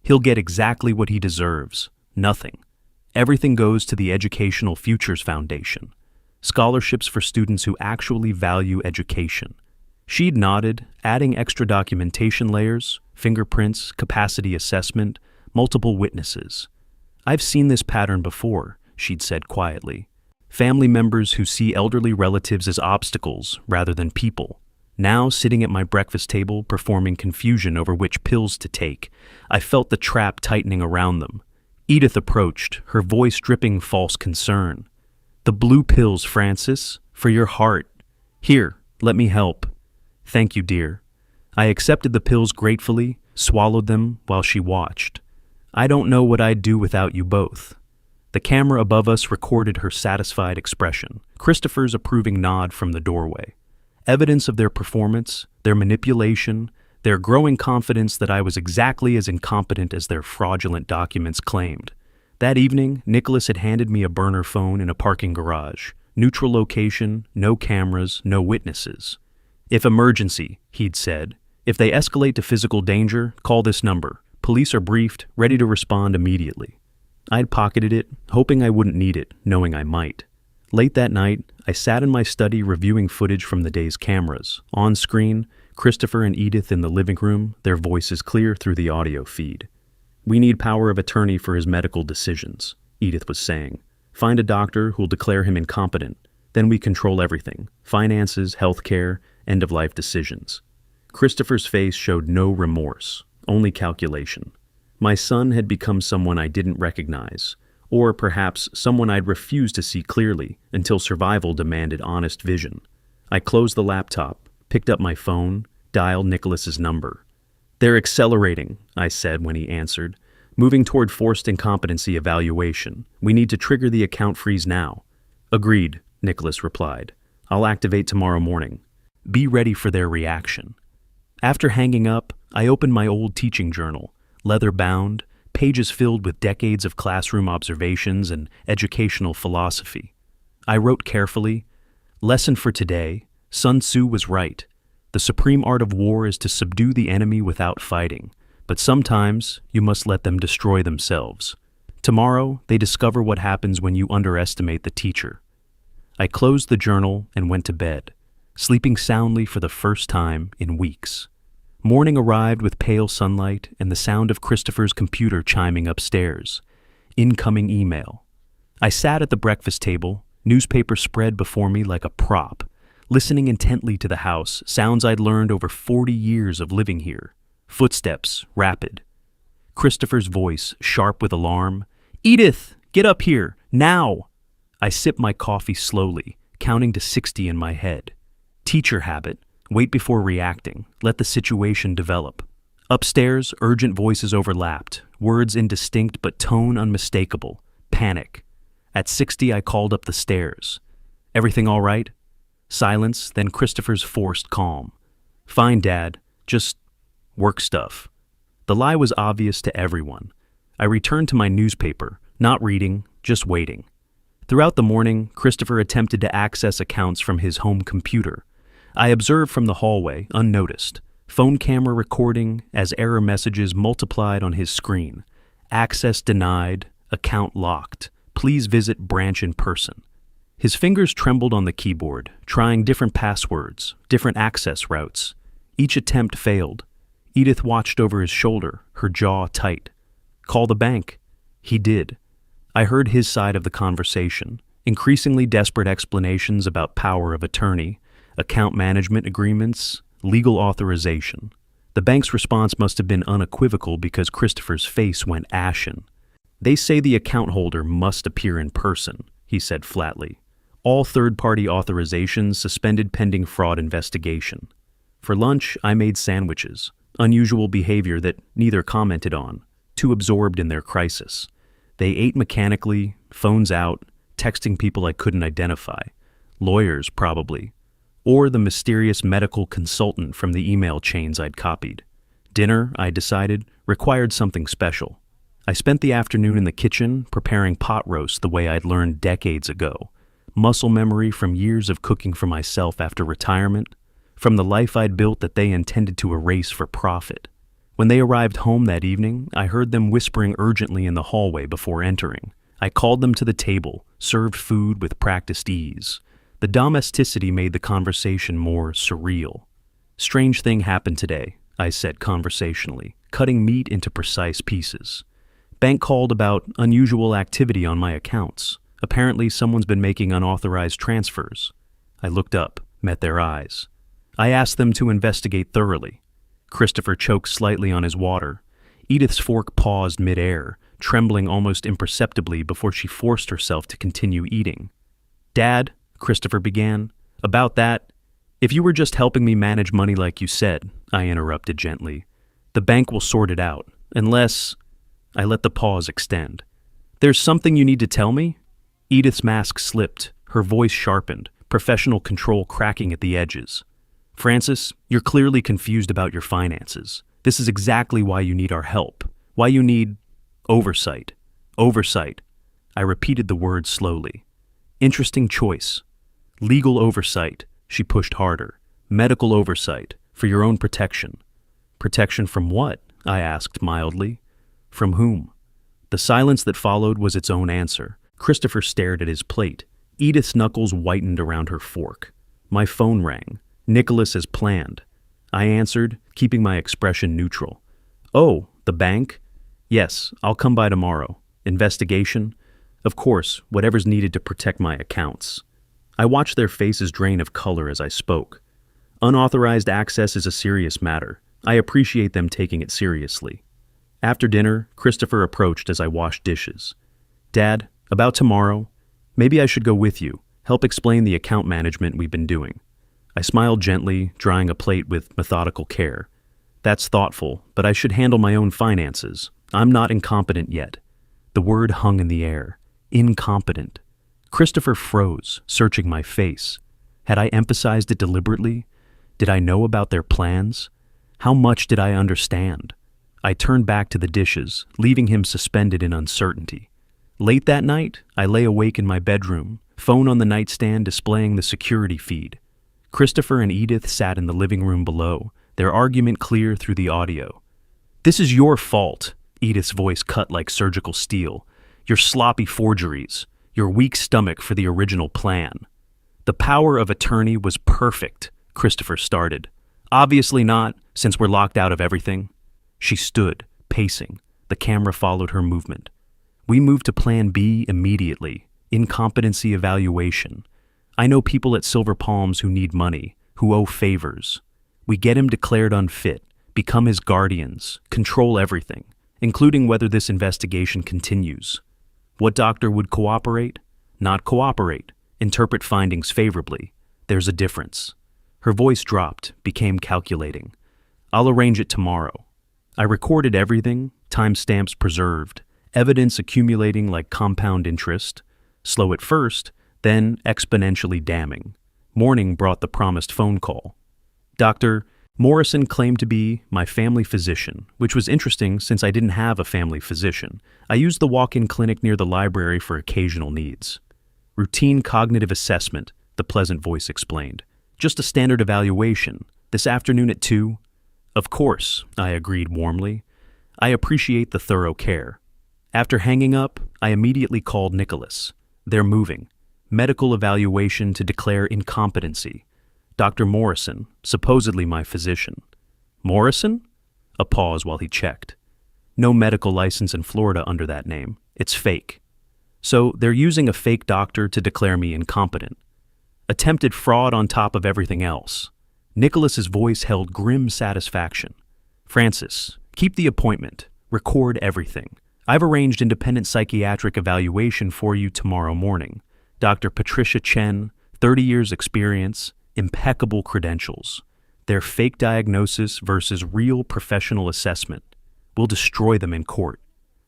Speaker 1: "He'll get exactly what he deserves. Nothing. Everything goes to the Educational Futures Foundation. Scholarships for students who actually value education." She'd nodded, adding extra documentation layers, fingerprints, capacity assessment, multiple witnesses. "I've seen this pattern before," she'd said quietly. "Family members who see elderly relatives as obstacles rather than people. Now, sitting at my breakfast table, performing confusion over which pills to take, I felt the trap tightening around them. Edith approached, her voice dripping false concern. "The blue pills, Francis, for your heart. Here, let me help." "Thank you, dear." I accepted the pills gratefully, swallowed them while she watched. "I don't know what I'd do without you both." The camera above us recorded her satisfied expression, Christopher's approving nod from the doorway. Evidence of their performance, their manipulation, their growing confidence that I was exactly as incompetent as their fraudulent documents claimed. That evening, Nicholas had handed me a burner phone in a parking garage. Neutral location, no cameras, no witnesses. "If emergency," he'd said. "If they escalate to physical danger, call this number. Police are briefed, ready to respond immediately." I'd pocketed it, hoping I wouldn't need it, knowing I might. Late that night, I sat in my study reviewing footage from the day's cameras. On screen, Christopher and Edith in the living room, their voices clear through the audio feed. "We need power of attorney for his medical decisions," Edith was saying. "Find a doctor who'll declare him incompetent. Then we control everything: finances, healthcare, end-of-life decisions." Christopher's face showed no remorse, only calculation. My son had become someone I didn't recognize, or perhaps someone I'd refused to see clearly until survival demanded honest vision. I closed the laptop, picked up my phone, dialed Nicholas's number. "They're accelerating," I said when he answered. "Moving toward forced incompetency evaluation. We need to trigger the account freeze now." "Agreed," Nicholas replied. "I'll activate tomorrow morning." Be ready for their reaction. After hanging up, I opened my old teaching journal, leather-bound, pages filled with decades of classroom observations and educational philosophy. I wrote carefully, "Lesson for today, Sun Tzu was right. The supreme art of war is to subdue the enemy without fighting, but sometimes you must let them destroy themselves. Tomorrow, they discover what happens when you underestimate the teacher." I closed the journal and went to bed, sleeping soundly for the first time in weeks. Morning arrived with pale sunlight and the sound of Christopher's computer chiming upstairs. Incoming email. I sat at the breakfast table, newspaper spread before me like a prop, listening intently to the house, sounds I'd learned over 40 years of living here. Footsteps, rapid. Christopher's voice, sharp with alarm. "Edith, get up here, now!" I sipped my coffee slowly, counting to 60 in my head. Teacher habit. Wait before reacting. Let the situation develop. Upstairs, urgent voices overlapped, words indistinct but tone unmistakable. Panic. At 60, I called up the stairs. "Everything all right?" Silence, then Christopher's forced calm. "Fine, Dad. Just work stuff." The lie was obvious to everyone. I returned to my newspaper, not reading, just waiting. Throughout the morning, Christopher attempted to access accounts from his home computer. I observed from the hallway, unnoticed. Phone camera recording as error messages multiplied on his screen. Access denied, account locked. Please visit branch in person. His fingers trembled on the keyboard, trying different passwords, different access routes. Each attempt failed. Edith watched over his shoulder, her jaw tight. "Call the bank." He did. I heard his side of the conversation, increasingly desperate explanations about power of attorney, account management agreements, legal authorization. The bank's response must have been unequivocal because Christopher's face went ashen. "They say the account holder must appear in person," he said flatly. "All third-party authorizations suspended pending fraud investigation." For lunch, I made sandwiches, unusual behavior that neither commented on, too absorbed in their crisis. They ate mechanically, phones out, texting people I couldn't identify. Lawyers, probably. Or the mysterious medical consultant from the email chains I'd copied. Dinner, I decided, required something special. I spent the afternoon in the kitchen preparing pot roast the way I'd learned decades ago. Muscle memory from years of cooking for myself after retirement, from the life I'd built that they intended to erase for profit. When they arrived home that evening, I heard them whispering urgently in the hallway before entering. I called them to the table, served food with practiced ease. The domesticity made the conversation more surreal. "Strange thing happened today," I said conversationally, cutting meat into precise pieces. "Bank called about unusual activity on my accounts. Apparently someone's been making unauthorized transfers." I looked up, met their eyes. I asked them to investigate thoroughly. Christopher choked slightly on his water. Edith's fork paused mid-air, trembling almost imperceptibly before she forced herself to continue eating. "Dad," Christopher began, "about that, if you were just helping me manage money like you said," I interrupted gently, "the bank will sort it out, unless—" I let the pause extend. "There's something you need to tell me?" Edith's mask slipped, her voice sharpened, professional control cracking at the edges. Francis, you're clearly confused about your finances. This is exactly why you need our help. Why you need oversight. Oversight. I repeated the word slowly. Interesting choice. Legal oversight. She pushed harder. Medical oversight. For your own protection. Protection from what? I asked mildly. From whom? The silence that followed was its own answer. Christopher stared at his plate. Edith's knuckles whitened around her fork. My phone rang. Nicholas as planned. I answered, keeping my expression neutral. Oh, the bank? Yes, I'll come by tomorrow. Investigation? Of course, whatever's needed to protect my accounts. I watched their faces drain of color as I spoke. Unauthorized access is a serious matter. I appreciate them taking it seriously. After dinner, Christopher approached as I washed dishes. Dad, about tomorrow, maybe I should go with you, help explain the account management we've been doing. I smiled gently, drying a plate with methodical care. That's thoughtful, but I should handle my own finances. I'm not incompetent yet. The word hung in the air. Incompetent. Christopher froze, searching my face. Had I emphasized it deliberately? Did I know about their plans? How much did I understand? I turned back to the dishes, leaving him suspended in uncertainty. Late that night, I lay awake in my bedroom, phone on the nightstand displaying the security feed. Christopher and Edith sat in the living room below, their argument clear through the audio. This is your fault, Edith's voice cut like surgical steel. Your sloppy forgeries, your weak stomach for the original plan. The power of attorney was perfect, Christopher started. Obviously not, since we're locked out of everything. She stood, pacing. The camera followed her movement. We moved to Plan B immediately. Incompetency evaluation. I know people at Silver Palms who need money, who owe favors. We get him declared unfit, become his guardians, control everything, including whether this investigation continues. What doctor would cooperate? Not cooperate. Interpret findings favorably. There's a difference. Her voice dropped, became calculating. I'll arrange it tomorrow. I recorded everything, timestamps preserved, evidence accumulating like compound interest. Slow at first, then exponentially damning. Morning brought the promised phone call. Dr. Morrison claimed to be my family physician, which was interesting since I didn't have a family physician. I used the walk-in clinic near the library for occasional needs. Routine cognitive assessment, the pleasant voice explained. Just a standard evaluation. This afternoon at 2? Of course, I agreed warmly. I appreciate the thorough care. After hanging up, I immediately called Nicholas. They're moving. Medical evaluation to declare incompetency. Dr. Morrison, supposedly my physician. Morrison? A pause while he checked. No medical license in Florida under that name. It's fake. So they're using a fake doctor to declare me incompetent. Attempted fraud on top of everything else. Nicholas's voice held grim satisfaction. Francis, keep the appointment. Record everything. I've arranged independent psychiatric evaluation for you tomorrow morning. Dr. Patricia Chen, 30 years experience, impeccable credentials. Their fake diagnosis versus real professional assessment. We'll destroy them in court.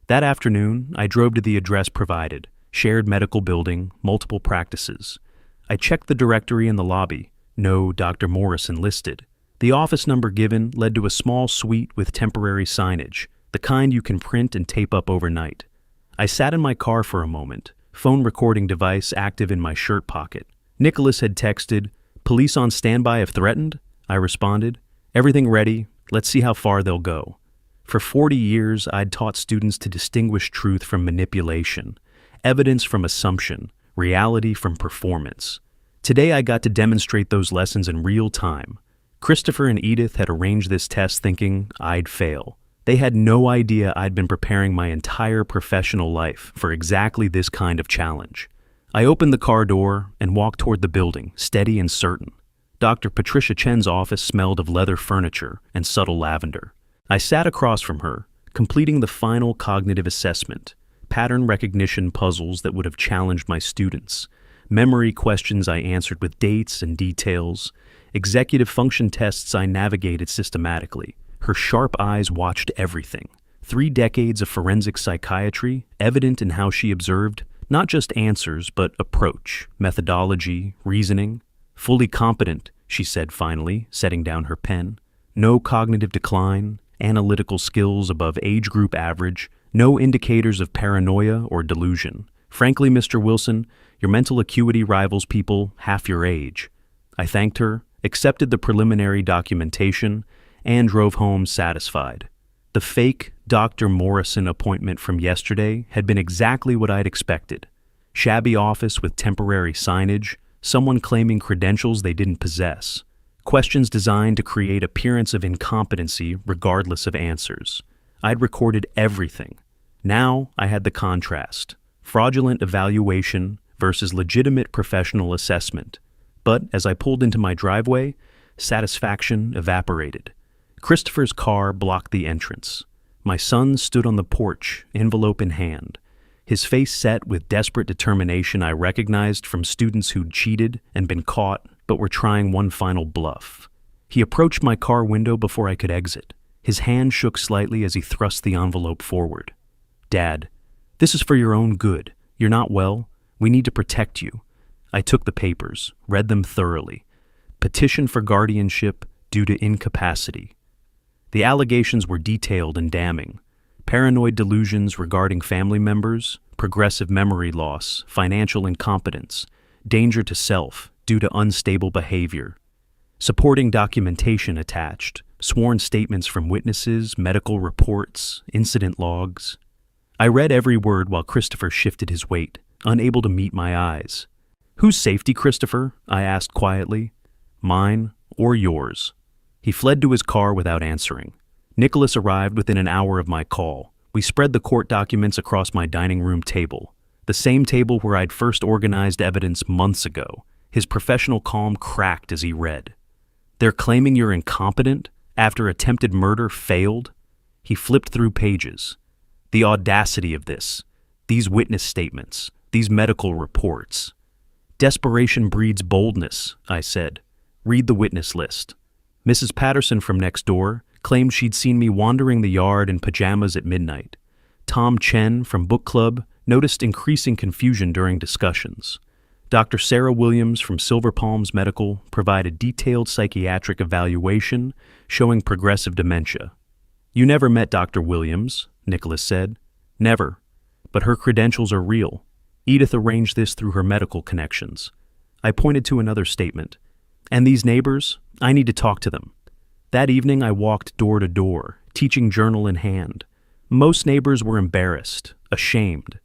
Speaker 1: That afternoon, I drove to the address provided, shared medical building, multiple practices. I checked the directory in the lobby. No Dr. Morrison listed. The office number given led to a small suite with temporary signage, the kind you can print and tape up overnight. I sat in my car for a moment, phone recording device active in my shirt pocket. Nicholas had texted, "Police on standby if threatened?" I responded, "Everything ready. Let's see how far they'll go." For 40 years, I'd taught students to distinguish truth from manipulation, evidence from assumption, reality from performance. Today I got to demonstrate those lessons in real time. Christopher and Edith had arranged this test thinking I'd fail. They had no idea I'd been preparing my entire professional life for exactly this kind of challenge. I opened the car door and walked toward the building, steady and certain. Dr. Patricia Chen's office smelled of leather furniture and subtle lavender. I sat across from her, completing the final cognitive assessment, pattern recognition puzzles that would have challenged my students, memory questions I answered with dates and details, executive function tests I navigated systematically. Her sharp eyes watched everything. 3 decades of forensic psychiatry, evident in how she observed not just answers, but approach, methodology, reasoning. Fully competent, she said finally, setting down her pen. No cognitive decline, analytical skills above age group average, no indicators of paranoia or delusion. Frankly, Mr. Wilson, your mental acuity rivals people half your age. I thanked her, accepted the preliminary documentation, and drove home satisfied. The fake Dr. Morrison appointment from yesterday had been exactly what I'd expected. Shabby office with temporary signage, someone claiming credentials they didn't possess. Questions designed to create appearance of incompetency regardless of answers. I'd recorded everything. Now I had the contrast. Fraudulent evaluation versus legitimate professional assessment. But as I pulled into my driveway, satisfaction evaporated. Christopher's car blocked the entrance. My son stood on the porch, envelope in hand. His face set with desperate determination I recognized from students who'd cheated and been caught but were trying one final bluff. He approached my car window before I could exit. His hand shook slightly as he thrust the envelope forward. "Dad, this is for your own good. You're not well. We need to protect you." I took the papers, read them thoroughly. Petition for guardianship due to incapacity. The allegations were detailed and damning. Paranoid delusions regarding family members, progressive memory loss, financial incompetence, danger to self due to unstable behavior. Supporting documentation attached, sworn statements from witnesses, medical reports, incident logs. I read every word while Christopher shifted his weight, unable to meet my eyes. "Whose safety, Christopher?" I asked quietly. "Mine or yours?" He fled to his car without answering. Nicholas arrived within an hour of my call. We spread the court documents across my dining room table, the same table where I'd first organized evidence months ago. His professional calm cracked as he read. "They're claiming you're incompetent after attempted murder failed?" He flipped through pages. The audacity of this, these witness statements, these medical reports. "Desperation breeds boldness," I said. "Read the witness list." Mrs. Patterson from next door claimed she'd seen me wandering the yard in pajamas at midnight. Tom Chen from book club noticed increasing confusion during discussions. Dr. Sarah Williams from Silver Palms Medical provided detailed psychiatric evaluation showing progressive dementia. "You never met Dr. Williams," Nicholas said. "Never. But her credentials are real. Edith arranged this through her medical connections." I pointed to another statement. "And these neighbors, I need to talk to them." That evening I walked door to door, teaching journal in hand. Most neighbors were embarrassed, ashamed.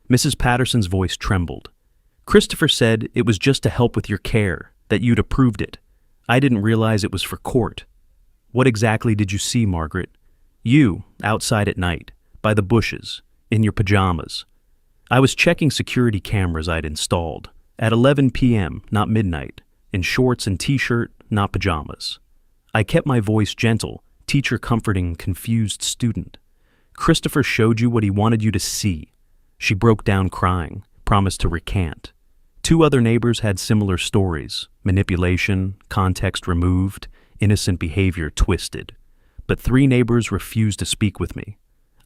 Speaker 1: Mrs. Patterson's voice trembled. "Christopher said it was just to help with your care, that you'd approved it. I didn't realize it was for court." "What exactly did you see, Margaret?" "You, outside at night, by the bushes, in your pajamas." "I was checking security cameras I'd installed. At 11 p.m., not midnight. In shorts and t-shirt, not pajamas." I kept my voice gentle, teacher comforting confused student. "Christopher showed you what he wanted you to see." She broke down crying, promised to recant. 2 other neighbors had similar stories: manipulation, context removed, innocent behavior twisted. But 3 neighbors refused to speak with me.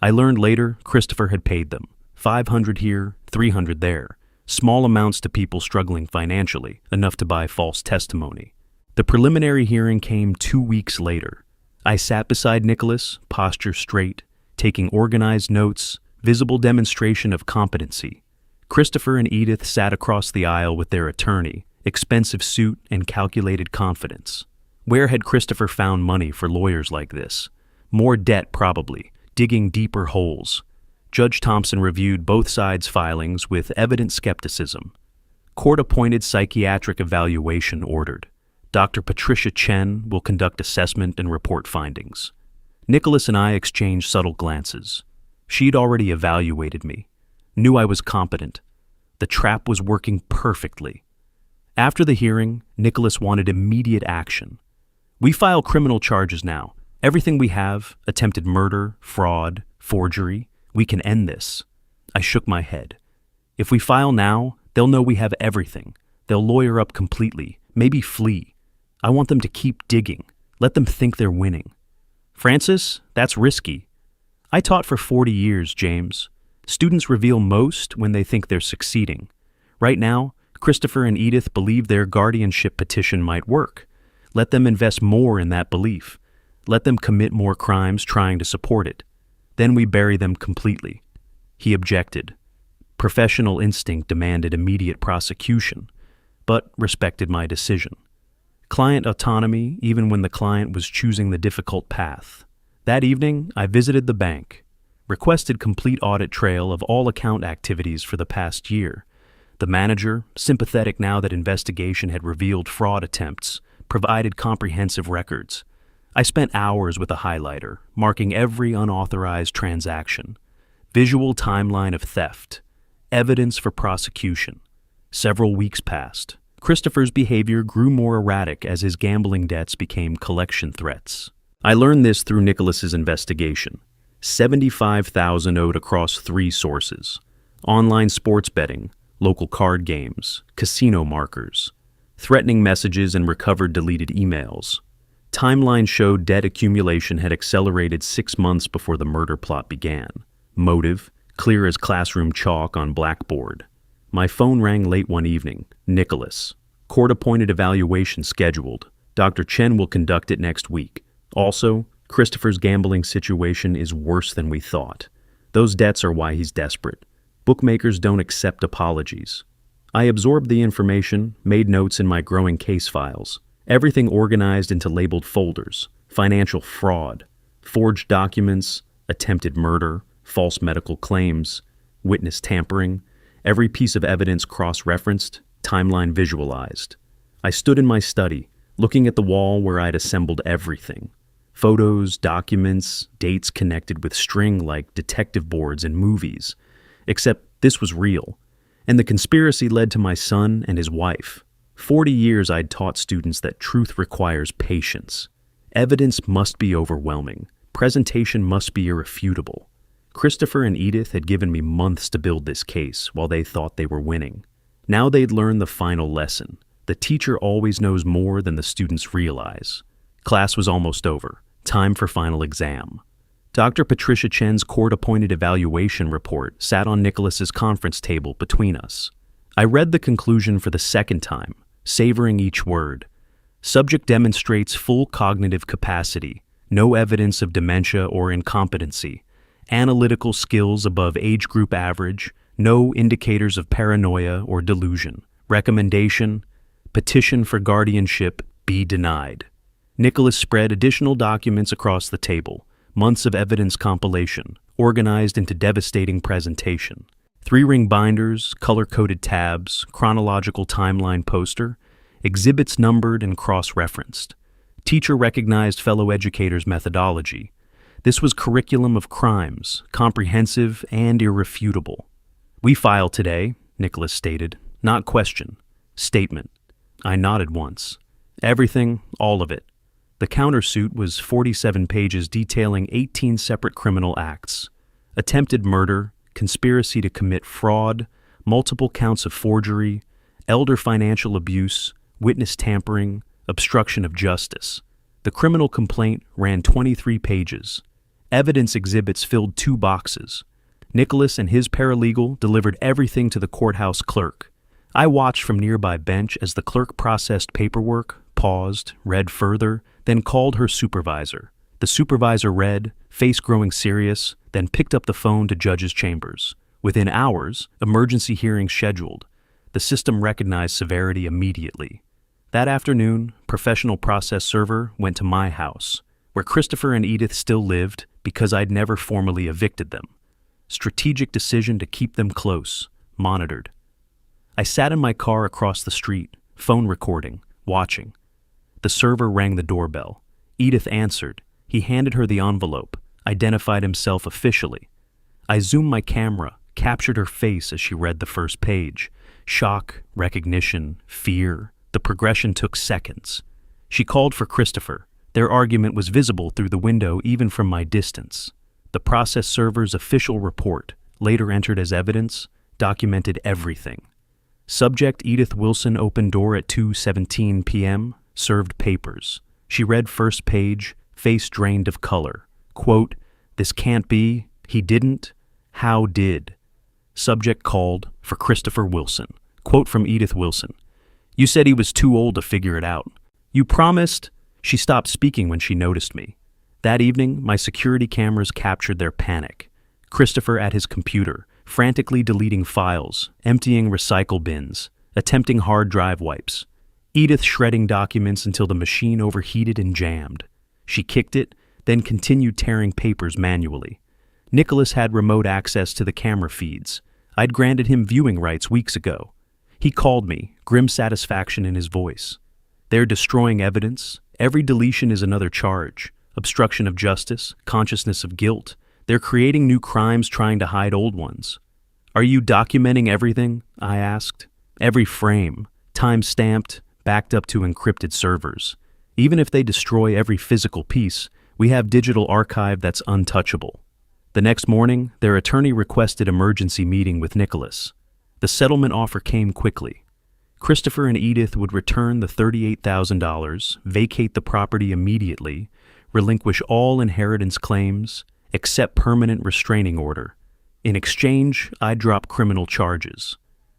Speaker 1: I learned later Christopher had paid them, $500 here, $300 there, small amounts to people struggling financially, enough to buy false testimony. The preliminary hearing came 2 weeks later. I sat beside Nicholas, posture straight, taking organized notes, visible demonstration of competency. Christopher and Edith sat across the aisle with their attorney, expensive suit and calculated confidence. Where had Christopher found money for lawyers like this? More debt, probably, digging deeper holes. Judge Thompson reviewed both sides' filings with evident skepticism. Court-appointed psychiatric evaluation ordered. Dr. Patricia Chen will conduct assessment and report findings. Nicholas and I exchanged subtle glances. She'd already evaluated me, knew I was competent. The trap was working perfectly. After the hearing, Nicholas wanted immediate action. "We file criminal charges now. Everything we have, attempted murder, fraud, forgery, we can end this." I shook my head. "If we file now, they'll know we have everything. They'll lawyer up completely, maybe flee. I want them to keep digging. Let them think they're winning." "Francis, that's risky." "I taught for 40 years, James. Students reveal most when they think they're succeeding. Right now, Christopher and Edith believe their guardianship petition might work. Let them invest more in that belief. Let them commit more crimes trying to support it. Then we bury them completely. He objected. Professional instinct demanded immediate prosecution, but respected my decision. Client autonomy, even when the client was choosing the difficult path. That evening, I visited the bank, requested complete audit trail of all account activities for the past year. The manager, sympathetic now that investigation had revealed fraud attempts, provided comprehensive records. I spent hours with a highlighter, marking every unauthorized transaction. Visual timeline of theft. Evidence for prosecution. Several weeks passed. Christopher's behavior grew more erratic as his gambling debts became collection threats. I learned this through Nicholas's investigation. $75,000 owed across 3 sources: online sports betting, local card games, casino markers, threatening messages and recovered deleted emails. Timeline showed debt accumulation had accelerated 6 months before the murder plot began. Motive, clear as classroom chalk on blackboard. My phone rang late one evening. Nicholas. Court-appointed evaluation scheduled. Dr. Chen will conduct it next week. Also, Christopher's gambling situation is worse than we thought. Those debts are why he's desperate. Bookmakers don't accept apologies. I absorbed the information, made notes in my growing case files. Everything organized into labeled folders: financial fraud, forged documents, attempted murder, false medical claims, witness tampering, every piece of evidence cross-referenced, timeline visualized. I stood in my study, looking at the wall where I'd assembled everything. Photos, documents, dates connected with string like detective boards in movies. Except this was real. And the conspiracy led to my son and his wife. 40 years I'd taught students that truth requires patience. Evidence must be overwhelming. Presentation must be irrefutable. Christopher and Edith had given me months to build this case while they thought they were winning. Now they'd learned the final lesson. The teacher always knows more than the students realize. Class was almost over. Time for final exam. Dr. Patricia Chen's court-appointed evaluation report sat on Nicholas's conference table between us. I read the conclusion for the second time, savoring each word. Subject demonstrates full cognitive capacity, no evidence of dementia or incompetency, analytical skills above age group average, no indicators of paranoia or delusion. Recommendation: petition for guardianship be denied. Nicholas spread additional documents across the table, months of evidence compilation, organized into devastating presentation. 3-ring binders, color-coded tabs, chronological timeline poster, exhibits numbered and cross-referenced. Teacher recognized fellow educators' methodology. This was curriculum of crimes, comprehensive and irrefutable. We file today, Nicholas stated, not question. Statement. I nodded once. Everything, all of it. The countersuit was 47 pages detailing 18 separate criminal acts. Attempted murder, conspiracy to commit fraud, multiple counts of forgery, elder financial abuse, witness tampering, obstruction of justice. The criminal complaint ran 23 pages. Evidence exhibits filled 2 boxes. Nicholas and his paralegal delivered everything to the courthouse clerk. I watched from nearby bench as the clerk processed paperwork, paused, read further, then called her supervisor. The supervisor read, face growing serious, then picked up the phone to judge's chambers. Within hours, emergency hearings scheduled. The system recognized severity immediately. That afternoon, professional process server went to my house, where Christopher and Edith still lived because I'd never formally evicted them. Strategic decision to keep them close, monitored. I sat in my car across the street, phone recording, watching. The server rang the doorbell. Edith answered. He handed her the envelope, identified himself officially. I zoomed my camera, captured her face as she read the first page. Shock, recognition, fear. The progression took seconds. She called for Christopher. Their argument was visible through the window even from my distance. The process server's official report, later entered as evidence, documented everything. Subject Edith Wilson opened door at 2:17 p.m., served papers. She read first page, face drained of color. Quote, "This can't be, he didn't, how did?" Subject called for Christopher Wilson. Quote from Edith Wilson, "You said he was too old to figure it out. You promised. She stopped speaking when she noticed me. That evening, my security cameras captured their panic. Christopher at his computer, frantically deleting files, emptying recycle bins, attempting hard drive wipes. Edith shredding documents until the machine overheated and jammed. She kicked it, then continued tearing papers manually. Nicholas had remote access to the camera feeds. I'd granted him viewing rights weeks ago. He called me, grim satisfaction in his voice. They're destroying evidence. Every deletion is another charge. Obstruction of justice, consciousness of guilt. They're creating new crimes trying to hide old ones. Are you documenting everything? I asked. Every frame, time-stamped, backed up to encrypted servers. Even if they destroy every physical piece, we have digital archive that's untouchable. The next morning, their attorney requested emergency meeting with Nicholas. The settlement offer came quickly. Christopher and Edith would return the $38,000, vacate the property immediately, relinquish all inheritance claims, accept permanent restraining order. In exchange, I'd drop criminal charges.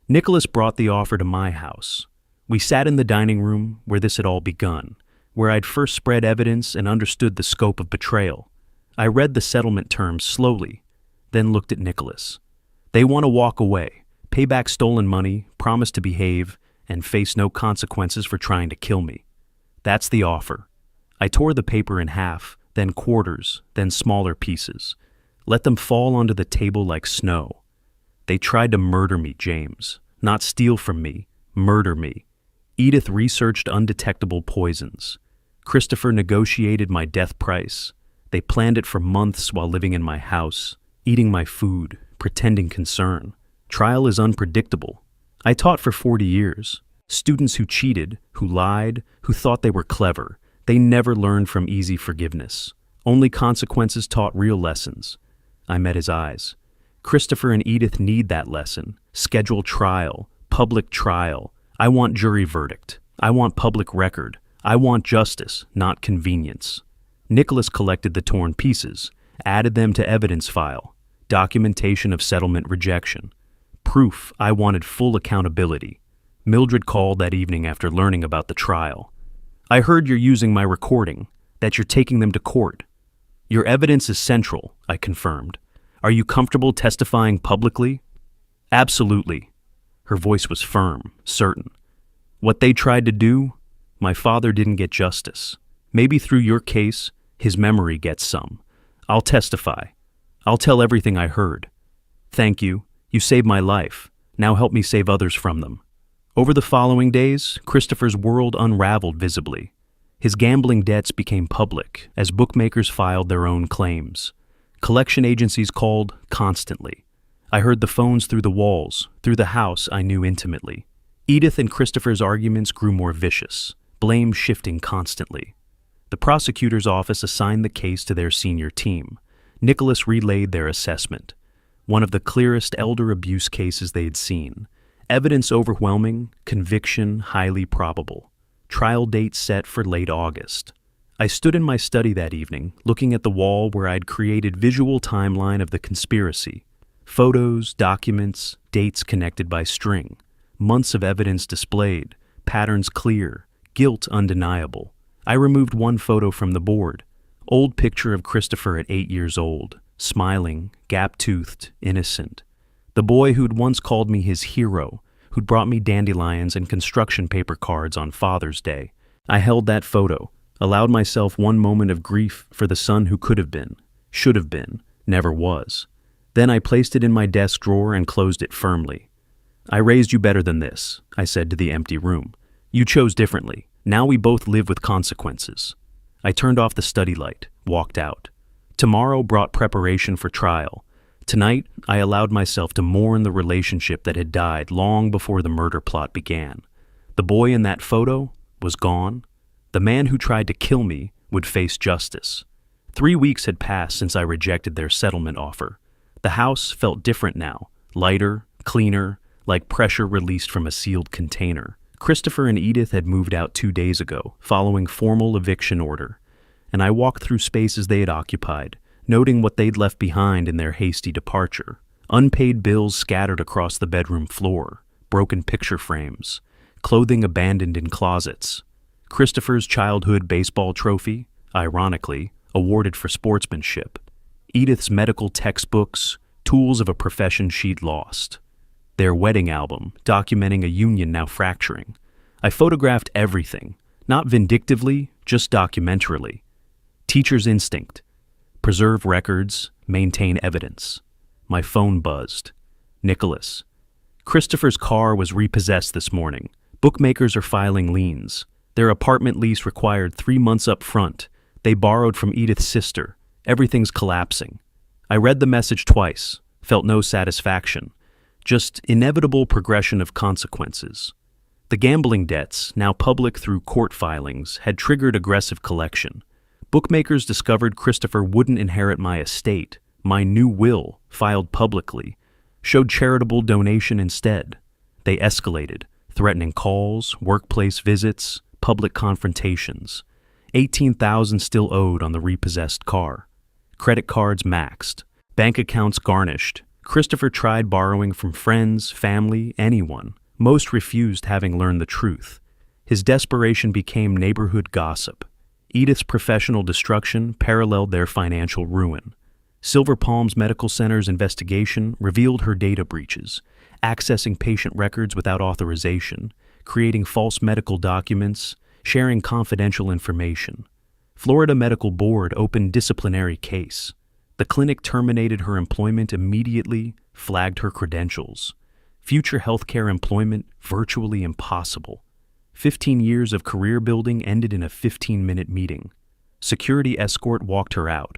Speaker 1: Nicholas brought the offer to my house. We sat in the dining room where this had all begun, where I'd first spread evidence and understood the scope of betrayal. I read the settlement terms slowly, then looked at Nicholas. They want to walk away, pay back stolen money, promise to behave, and face no consequences for trying to kill me. That's the offer. I tore the paper in half, then quarters, then smaller pieces. Let them fall onto the table like snow. They tried to murder me, James. Not steal from me, murder me. Edith researched undetectable poisons. Christopher negotiated my death price. They planned it for months while living in my house, eating my food, pretending concern. Trial is unpredictable. I taught for 40 years. Students who cheated, who lied, who thought they were clever, they never learned from easy forgiveness. Only consequences taught real lessons. I met his eyes. Christopher and Edith need that lesson. Schedule trial, public trial. I want jury verdict. I want public record. I want justice, not convenience. Nicholas collected the torn pieces, added them to evidence file, documentation of settlement rejection. Proof I wanted full accountability. Mildred called that evening after learning about the trial. I heard you're using my recording, that you're taking them to court. Your evidence is central, I confirmed. Are you comfortable testifying publicly? Absolutely. Her voice was firm, certain. What they tried to do, my father didn't get justice. Maybe through your case, his memory gets some. I'll testify. I'll tell everything I heard. Thank you. You saved my life. Now help me save others from them. Over the following days, Christopher's world unraveled visibly. His gambling debts became public as bookmakers filed their own claims. Collection agencies called constantly. I heard the phones through the walls, through the house I knew intimately. Edith and Christopher's arguments grew more vicious, blame shifting constantly. The prosecutor's office assigned the case to their senior team. Nicholas relayed their assessment. One of the clearest elder abuse cases they had seen. Evidence overwhelming, conviction highly probable. Trial date set for late August. I stood in my study that evening, looking at the wall where I'd created visual timeline of the conspiracy. Photos, documents, dates connected by string. Months of evidence displayed, patterns clear, guilt undeniable. I removed one photo from the board. Old picture of Christopher at 8 years old, smiling, gap-toothed, innocent. The boy who'd once called me his hero, who'd brought me dandelions and construction paper cards on Father's Day. I held that photo, allowed myself one moment of grief for the son who could have been, should have been, never was. Then I placed it in my desk drawer and closed it firmly. I raised you better than this, I said to the empty room. You chose differently. Now we both live with consequences. I turned off the study light, walked out. Tomorrow brought preparation for trial. Tonight, I allowed myself to mourn the relationship that had died long before the murder plot began. The boy in that photo was gone. The man who tried to kill me would face justice. 3 weeks had passed since I rejected their settlement offer. The house felt different now, lighter, cleaner, like pressure released from a sealed container. Christopher and Edith had moved out 2 days ago, following formal eviction order, and I walked through spaces they had occupied, noting what they'd left behind in their hasty departure. Unpaid bills scattered across the bedroom floor, broken picture frames, clothing abandoned in closets. Christopher's childhood baseball trophy, ironically, awarded for sportsmanship. Edith's medical textbooks, tools of a profession she'd lost. Their wedding album, documenting a union now fracturing. I photographed everything, not vindictively, just documentarily. Teacher's instinct. Preserve records, maintain evidence. My phone buzzed. Nicholas. Christopher's car was repossessed this morning. Bookmakers are filing liens. Their apartment lease required 3 months up front. They borrowed from Edith's sister. Everything's collapsing. I read the message twice, felt no satisfaction. Just inevitable progression of consequences. The gambling debts, now public through court filings, had triggered aggressive collection. Bookmakers discovered Christopher wouldn't inherit my estate. My new will, filed publicly, showed charitable donation instead. They escalated, threatening calls, workplace visits, public confrontations. $18,000 still owed on the repossessed car. Credit cards maxed. Bank accounts garnished. Christopher tried borrowing from friends, family, anyone. Most refused, having learned the truth. His desperation became neighborhood gossip. Edith's professional destruction paralleled their financial ruin. Silver Palms Medical Center's investigation revealed her data breaches, accessing patient records without authorization, creating false medical documents, sharing confidential information. Florida Medical Board opened disciplinary case. The clinic terminated her employment immediately, flagged her credentials. Future healthcare employment virtually impossible. 15 years of career building ended in a 15-minute meeting. Security escort walked her out.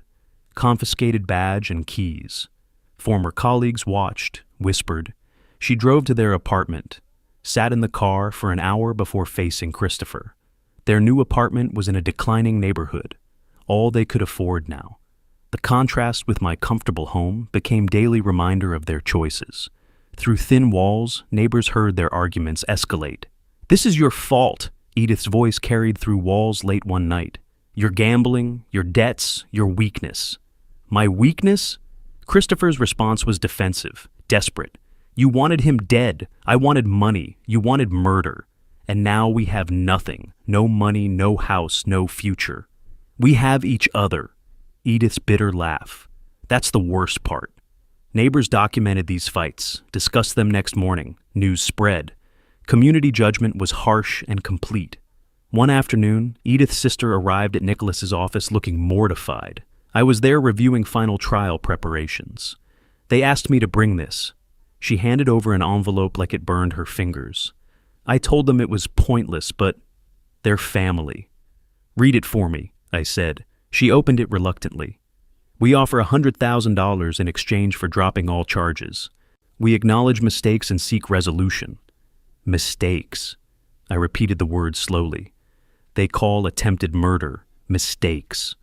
Speaker 1: Confiscated badge and keys. Former colleagues watched, whispered. She drove to their apartment, sat in the car for an hour before facing Christopher. Their new apartment was in a declining neighborhood, all they could afford now. The contrast with my comfortable home became daily reminder of their choices. Through thin walls, neighbors heard their arguments escalate. "This is your fault," Edith's voice carried through walls late one night. "Your gambling, your debts, your weakness." My weakness? Christopher's response was defensive, desperate. "You wanted him dead. I wanted money. You wanted murder. And now we have nothing. No money, no house, no future. We have each other." Edith's bitter laugh. "That's the worst part." Neighbors documented these fights, discussed them next morning. News spread. Community judgment was harsh and complete. One afternoon, Edith's sister arrived at Nicholas's office looking mortified. I was there reviewing final trial preparations. They asked me to bring this. She handed over an envelope like it burned her fingers. I told them it was pointless, but they're family. "Read it for me," I said. She opened it reluctantly. "We offer $100,000 in exchange for dropping all charges. We acknowledge mistakes and seek resolution." Mistakes. I repeated the word slowly. "They call attempted murder mistakes."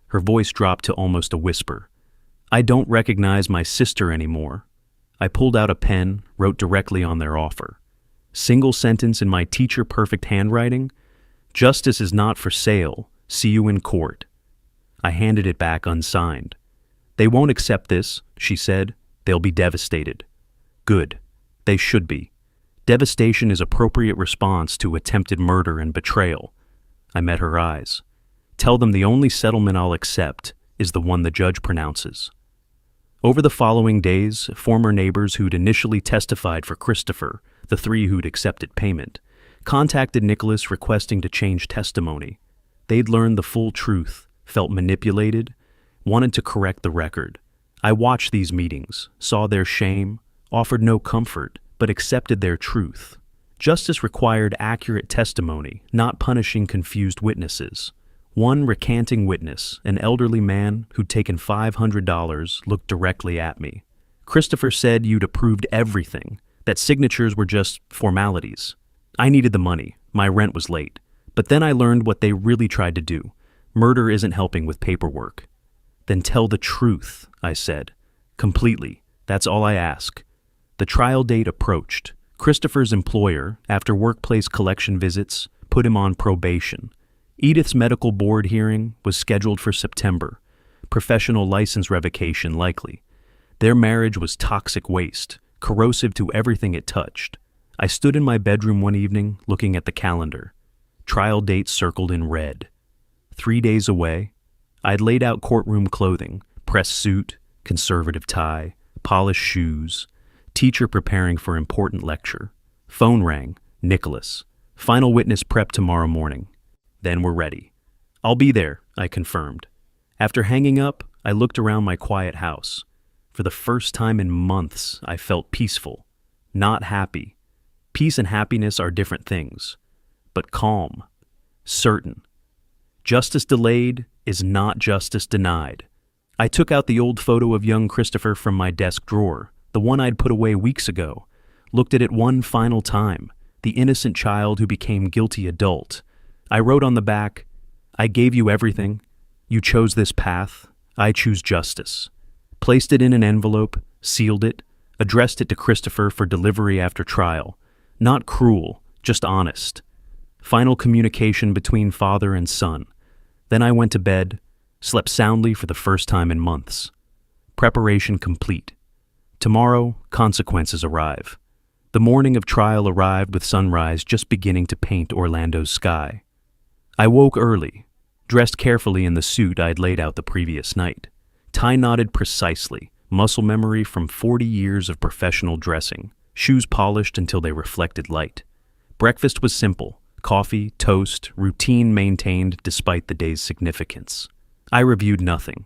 Speaker 1: Her voice dropped to almost a whisper. "I don't recognize my sister anymore." I pulled out a pen, wrote directly on their offer. Single sentence in my teacher-perfect handwriting: "Justice is not for sale. See you in court." I handed it back unsigned. "They won't accept this," she said. "They'll be devastated." Good. They should be. Devastation is appropriate response to attempted murder and betrayal. I met her eyes. "Tell them the only settlement I'll accept is the one the judge pronounces." Over the following days, former neighbors who'd initially testified for Christopher, the 3 who'd accepted payment, contacted Nicholas requesting to change testimony. They'd learned the full truth, felt manipulated, wanted to correct the record. I watched these meetings, saw their shame, offered no comfort, but accepted their truth. Justice required accurate testimony, not punishing confused witnesses. One recanting witness, an elderly man who'd taken $500, looked directly at me. "Christopher said you'd approved everything, that signatures were just formalities. I needed the money. My rent was late. But then I learned what they really tried to do. Murder isn't helping with paperwork." "Then tell the truth," I said. "Completely. That's all I ask." The trial date approached. Christopher's employer, after workplace collection visits, put him on probation. Edith's medical board hearing was scheduled for September. Professional license revocation likely. Their marriage was toxic waste, corrosive to everything it touched. I stood in my bedroom one evening, looking at the calendar. trial date circled in red. 3 days away. I'd laid out courtroom clothing, press suit, conservative tie, polished shoes, teacher preparing for important lecture. Phone rang. Nicholas. Final witness prep tomorrow morning. Then we're ready. I'll be there, I confirmed. After hanging up, I looked around my quiet house. For the first time in months, I felt peaceful, not happy. Peace and happiness are different things, but calm, certain. Justice delayed is not justice denied. I took out the old photo of young Christopher from my desk drawer, the one I'd put away weeks ago, looked at it one final time, the innocent child who became guilty adult. I wrote on the back, "I gave you everything. You chose this path. I choose justice." Placed it in an envelope, sealed it, addressed it to Christopher for delivery after trial. Not cruel, just honest. Final communication between father and son. Then I went to bed, slept soundly for the first time in months. Preparation complete. Tomorrow, consequences arrive. The morning of trial arrived with sunrise just beginning to paint Orlando's sky. I woke early, dressed carefully in the suit I'd laid out the previous night. Tie knotted precisely, muscle memory from 40 years of professional dressing, shoes polished until they reflected light. Breakfast was simple, coffee, toast, routine maintained despite the day's significance. I reviewed nothing.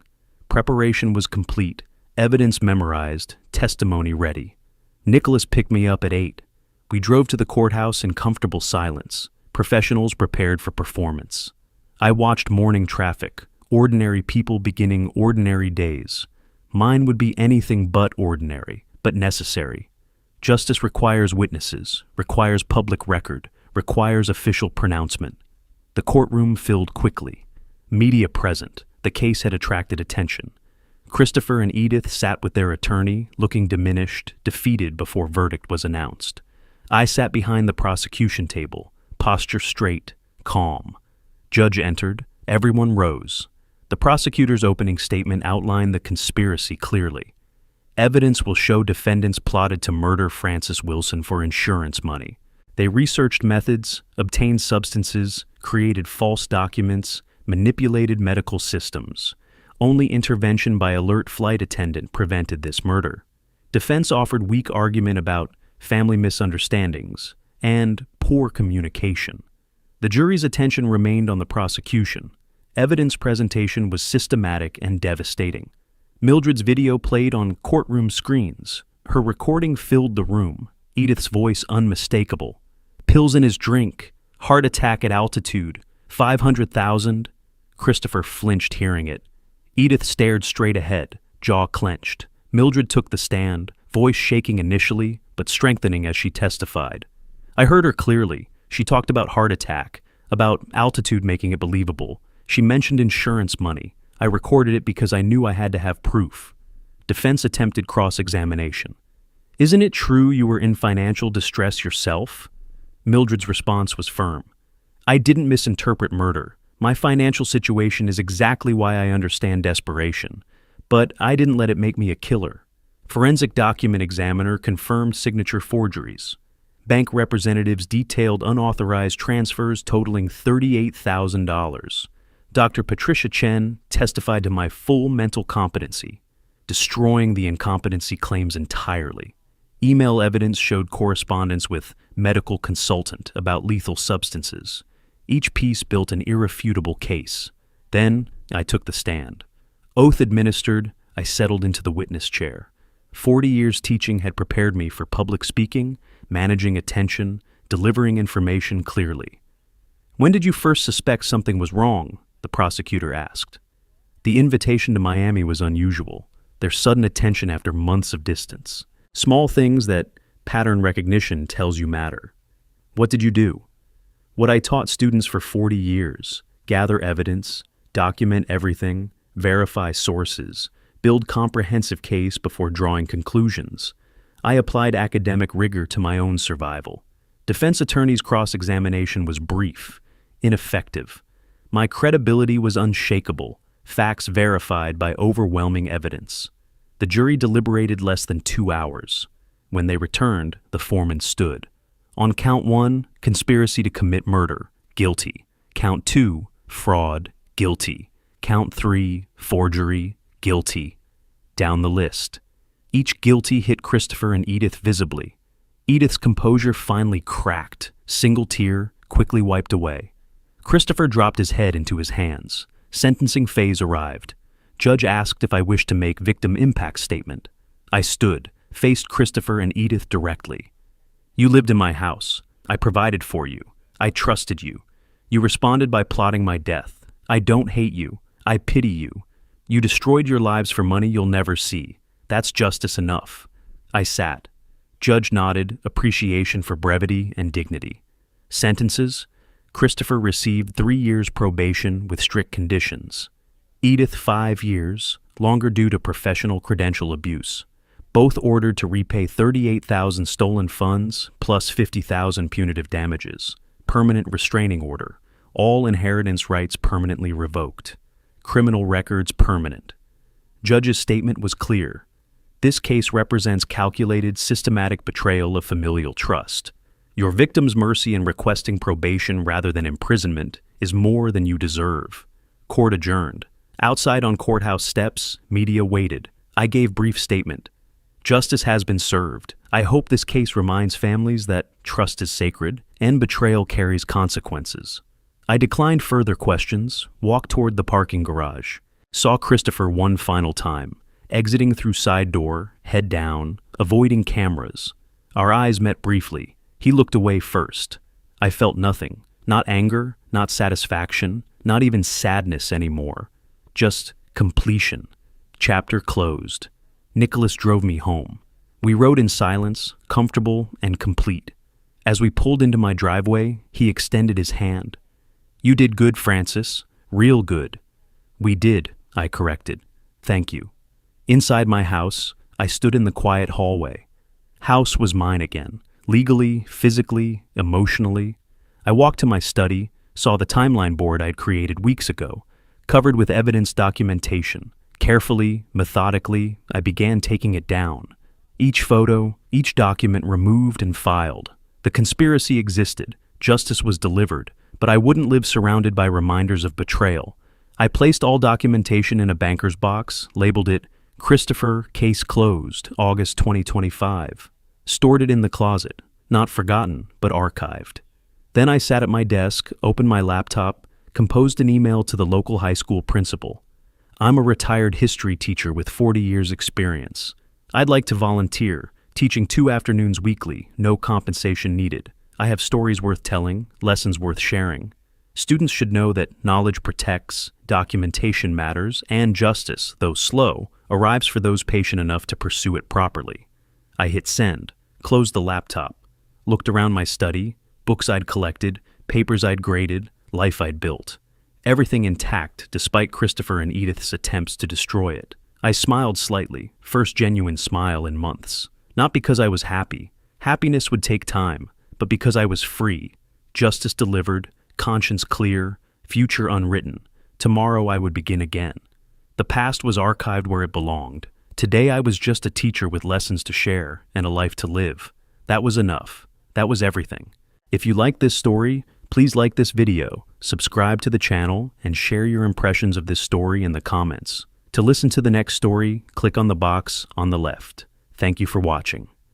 Speaker 1: Preparation was complete, evidence memorized, testimony ready. Nicholas picked me up at 8. We drove to the courthouse in comfortable silence, professionals prepared for performance. I watched morning traffic, ordinary people beginning ordinary days. Mine would be anything but ordinary, but necessary. Justice requires witnesses, requires public record, requires official pronouncement. The courtroom filled quickly. Media present. The case had attracted attention. Christopher and Edith sat with their attorney, looking diminished, defeated before verdict was announced. I sat behind the prosecution table, posture straight, calm. Judge entered. Everyone rose. The prosecutor's opening statement outlined the conspiracy clearly. Evidence will show defendants plotted to murder Francis Wilson for insurance money. They researched methods, obtained substances, created false documents, manipulated medical systems. Only intervention by alert flight attendant prevented this murder. Defense offered weak argument about family misunderstandings and poor communication. The jury's attention remained on the prosecution. Evidence presentation was systematic and devastating. Mildred's video played on courtroom screens. Her recording filled the room, Edith's voice unmistakable. Pills in his drink, heart attack at altitude, 500,000. Christopher flinched hearing it. Edith stared straight ahead, jaw clenched. Mildred took the stand, voice shaking initially, but strengthening as she testified. I heard her clearly. She talked about heart attack, about altitude making it believable. She mentioned insurance money. I recorded it because I knew I had to have proof. Defense attempted cross-examination. "Isn't it true you were in financial distress yourself?" Mildred's response was firm. "I didn't misinterpret murder. My financial situation is exactly why I understand desperation. But I didn't let it make me a killer." Forensic document examiner confirmed signature forgeries. Bank representatives detailed unauthorized transfers totaling $38,000. Dr. Patricia Chen testified to my full mental competency, destroying the incompetency claims entirely. Email evidence showed correspondence with medical consultant about lethal substances. Each piece built an irrefutable case. Then I took the stand. Oath administered, I settled into the witness chair. 40 years teaching had prepared me for public speaking, managing attention, delivering information clearly. "When did you first suspect something was wrong?" the prosecutor asked. The invitation to Miami was unusual, their sudden attention after months of distance. Small things that pattern recognition tells you matter. What did you do? What I taught students for 40 years: gather evidence, document everything, verify sources, build comprehensive case before drawing conclusions. I applied academic rigor to my own survival. Defense attorney's cross-examination was brief, ineffective. My credibility was unshakable, facts verified by overwhelming evidence. The jury deliberated less than 2 hours. When they returned, the foreman stood. On count 1, conspiracy to commit murder. guilty. Count 2, fraud, guilty. Count 3, forgery, guilty. Down the list. Each guilty hit Christopher and Edith visibly. Edith's composure finally cracked, single tear quickly wiped away. Christopher dropped his head into his hands. Sentencing phase arrived. Judge asked if I wished to make victim impact statement. I stood, faced Christopher and Edith directly. You lived in my house. I provided for you. I trusted you. You responded by plotting my death. I don't hate you. I pity you. You destroyed your lives for money you'll never see. That's justice enough. I sat. Judge nodded, appreciation for brevity and dignity. Sentences? Christopher received 3 years probation with strict conditions. Edith 5 years, longer due to professional credential abuse. Both ordered to repay $38,000 stolen funds plus $50,000 punitive damages. Permanent restraining order. All inheritance rights permanently revoked. Criminal records permanent. Judge's statement was clear. This case represents calculated, systematic betrayal of familial trust. Your victim's mercy in requesting probation rather than imprisonment is more than you deserve. Court adjourned. Outside on courthouse steps, media waited. I gave brief statement. Justice has been served. I hope this case reminds families that trust is sacred and betrayal carries consequences. I declined further questions, walked toward the parking garage, saw Christopher one final time, exiting through side door, head down, avoiding cameras. Our eyes met briefly. He looked away first. I felt nothing, not anger, not satisfaction, not even sadness anymore. Just completion. Chapter closed. Nicholas drove me home. We rode in silence, comfortable and complete. As we pulled into my driveway, he extended his hand. You did good, Francis. Real good. We did, I corrected. Thank you. Inside my house, I stood in the quiet hallway. House was mine again, legally, physically, emotionally. I walked to my study, saw the timeline board I'd created weeks ago, covered with evidence documentation. Carefully, methodically, I began taking it down. Each photo, each document removed and filed. The conspiracy existed, justice was delivered, but I wouldn't live surrounded by reminders of betrayal. I placed all documentation in a banker's box, labeled it Christopher, case closed, August 2025. Stored it in the closet, not forgotten, but archived. Then I sat at my desk, opened my laptop, composed an email to the local high school principal. I'm a retired history teacher with 40 years experience. I'd like to volunteer, teaching 2 afternoons weekly, no compensation needed. I have stories worth telling, lessons worth sharing. Students should know that knowledge protects, documentation matters, and justice, though slow, arrives for those patient enough to pursue it properly. I hit send, closed the laptop, looked around my study, books I'd collected, papers I'd graded, life I'd built. Everything intact despite Christopher and Edith's attempts to destroy it. I smiled slightly, first genuine smile in months. Not because I was happy. Happiness would take time, but because I was free. Justice delivered, conscience clear, future unwritten. Tomorrow I would begin again. The past was archived where it belonged. Today I was just a teacher with lessons to share and a life to live. That was enough. That was everything. If you like this story, please like this video, subscribe to the channel, and share your impressions of this story in the comments. To listen to the next story, click on the box on the left. Thank you for watching.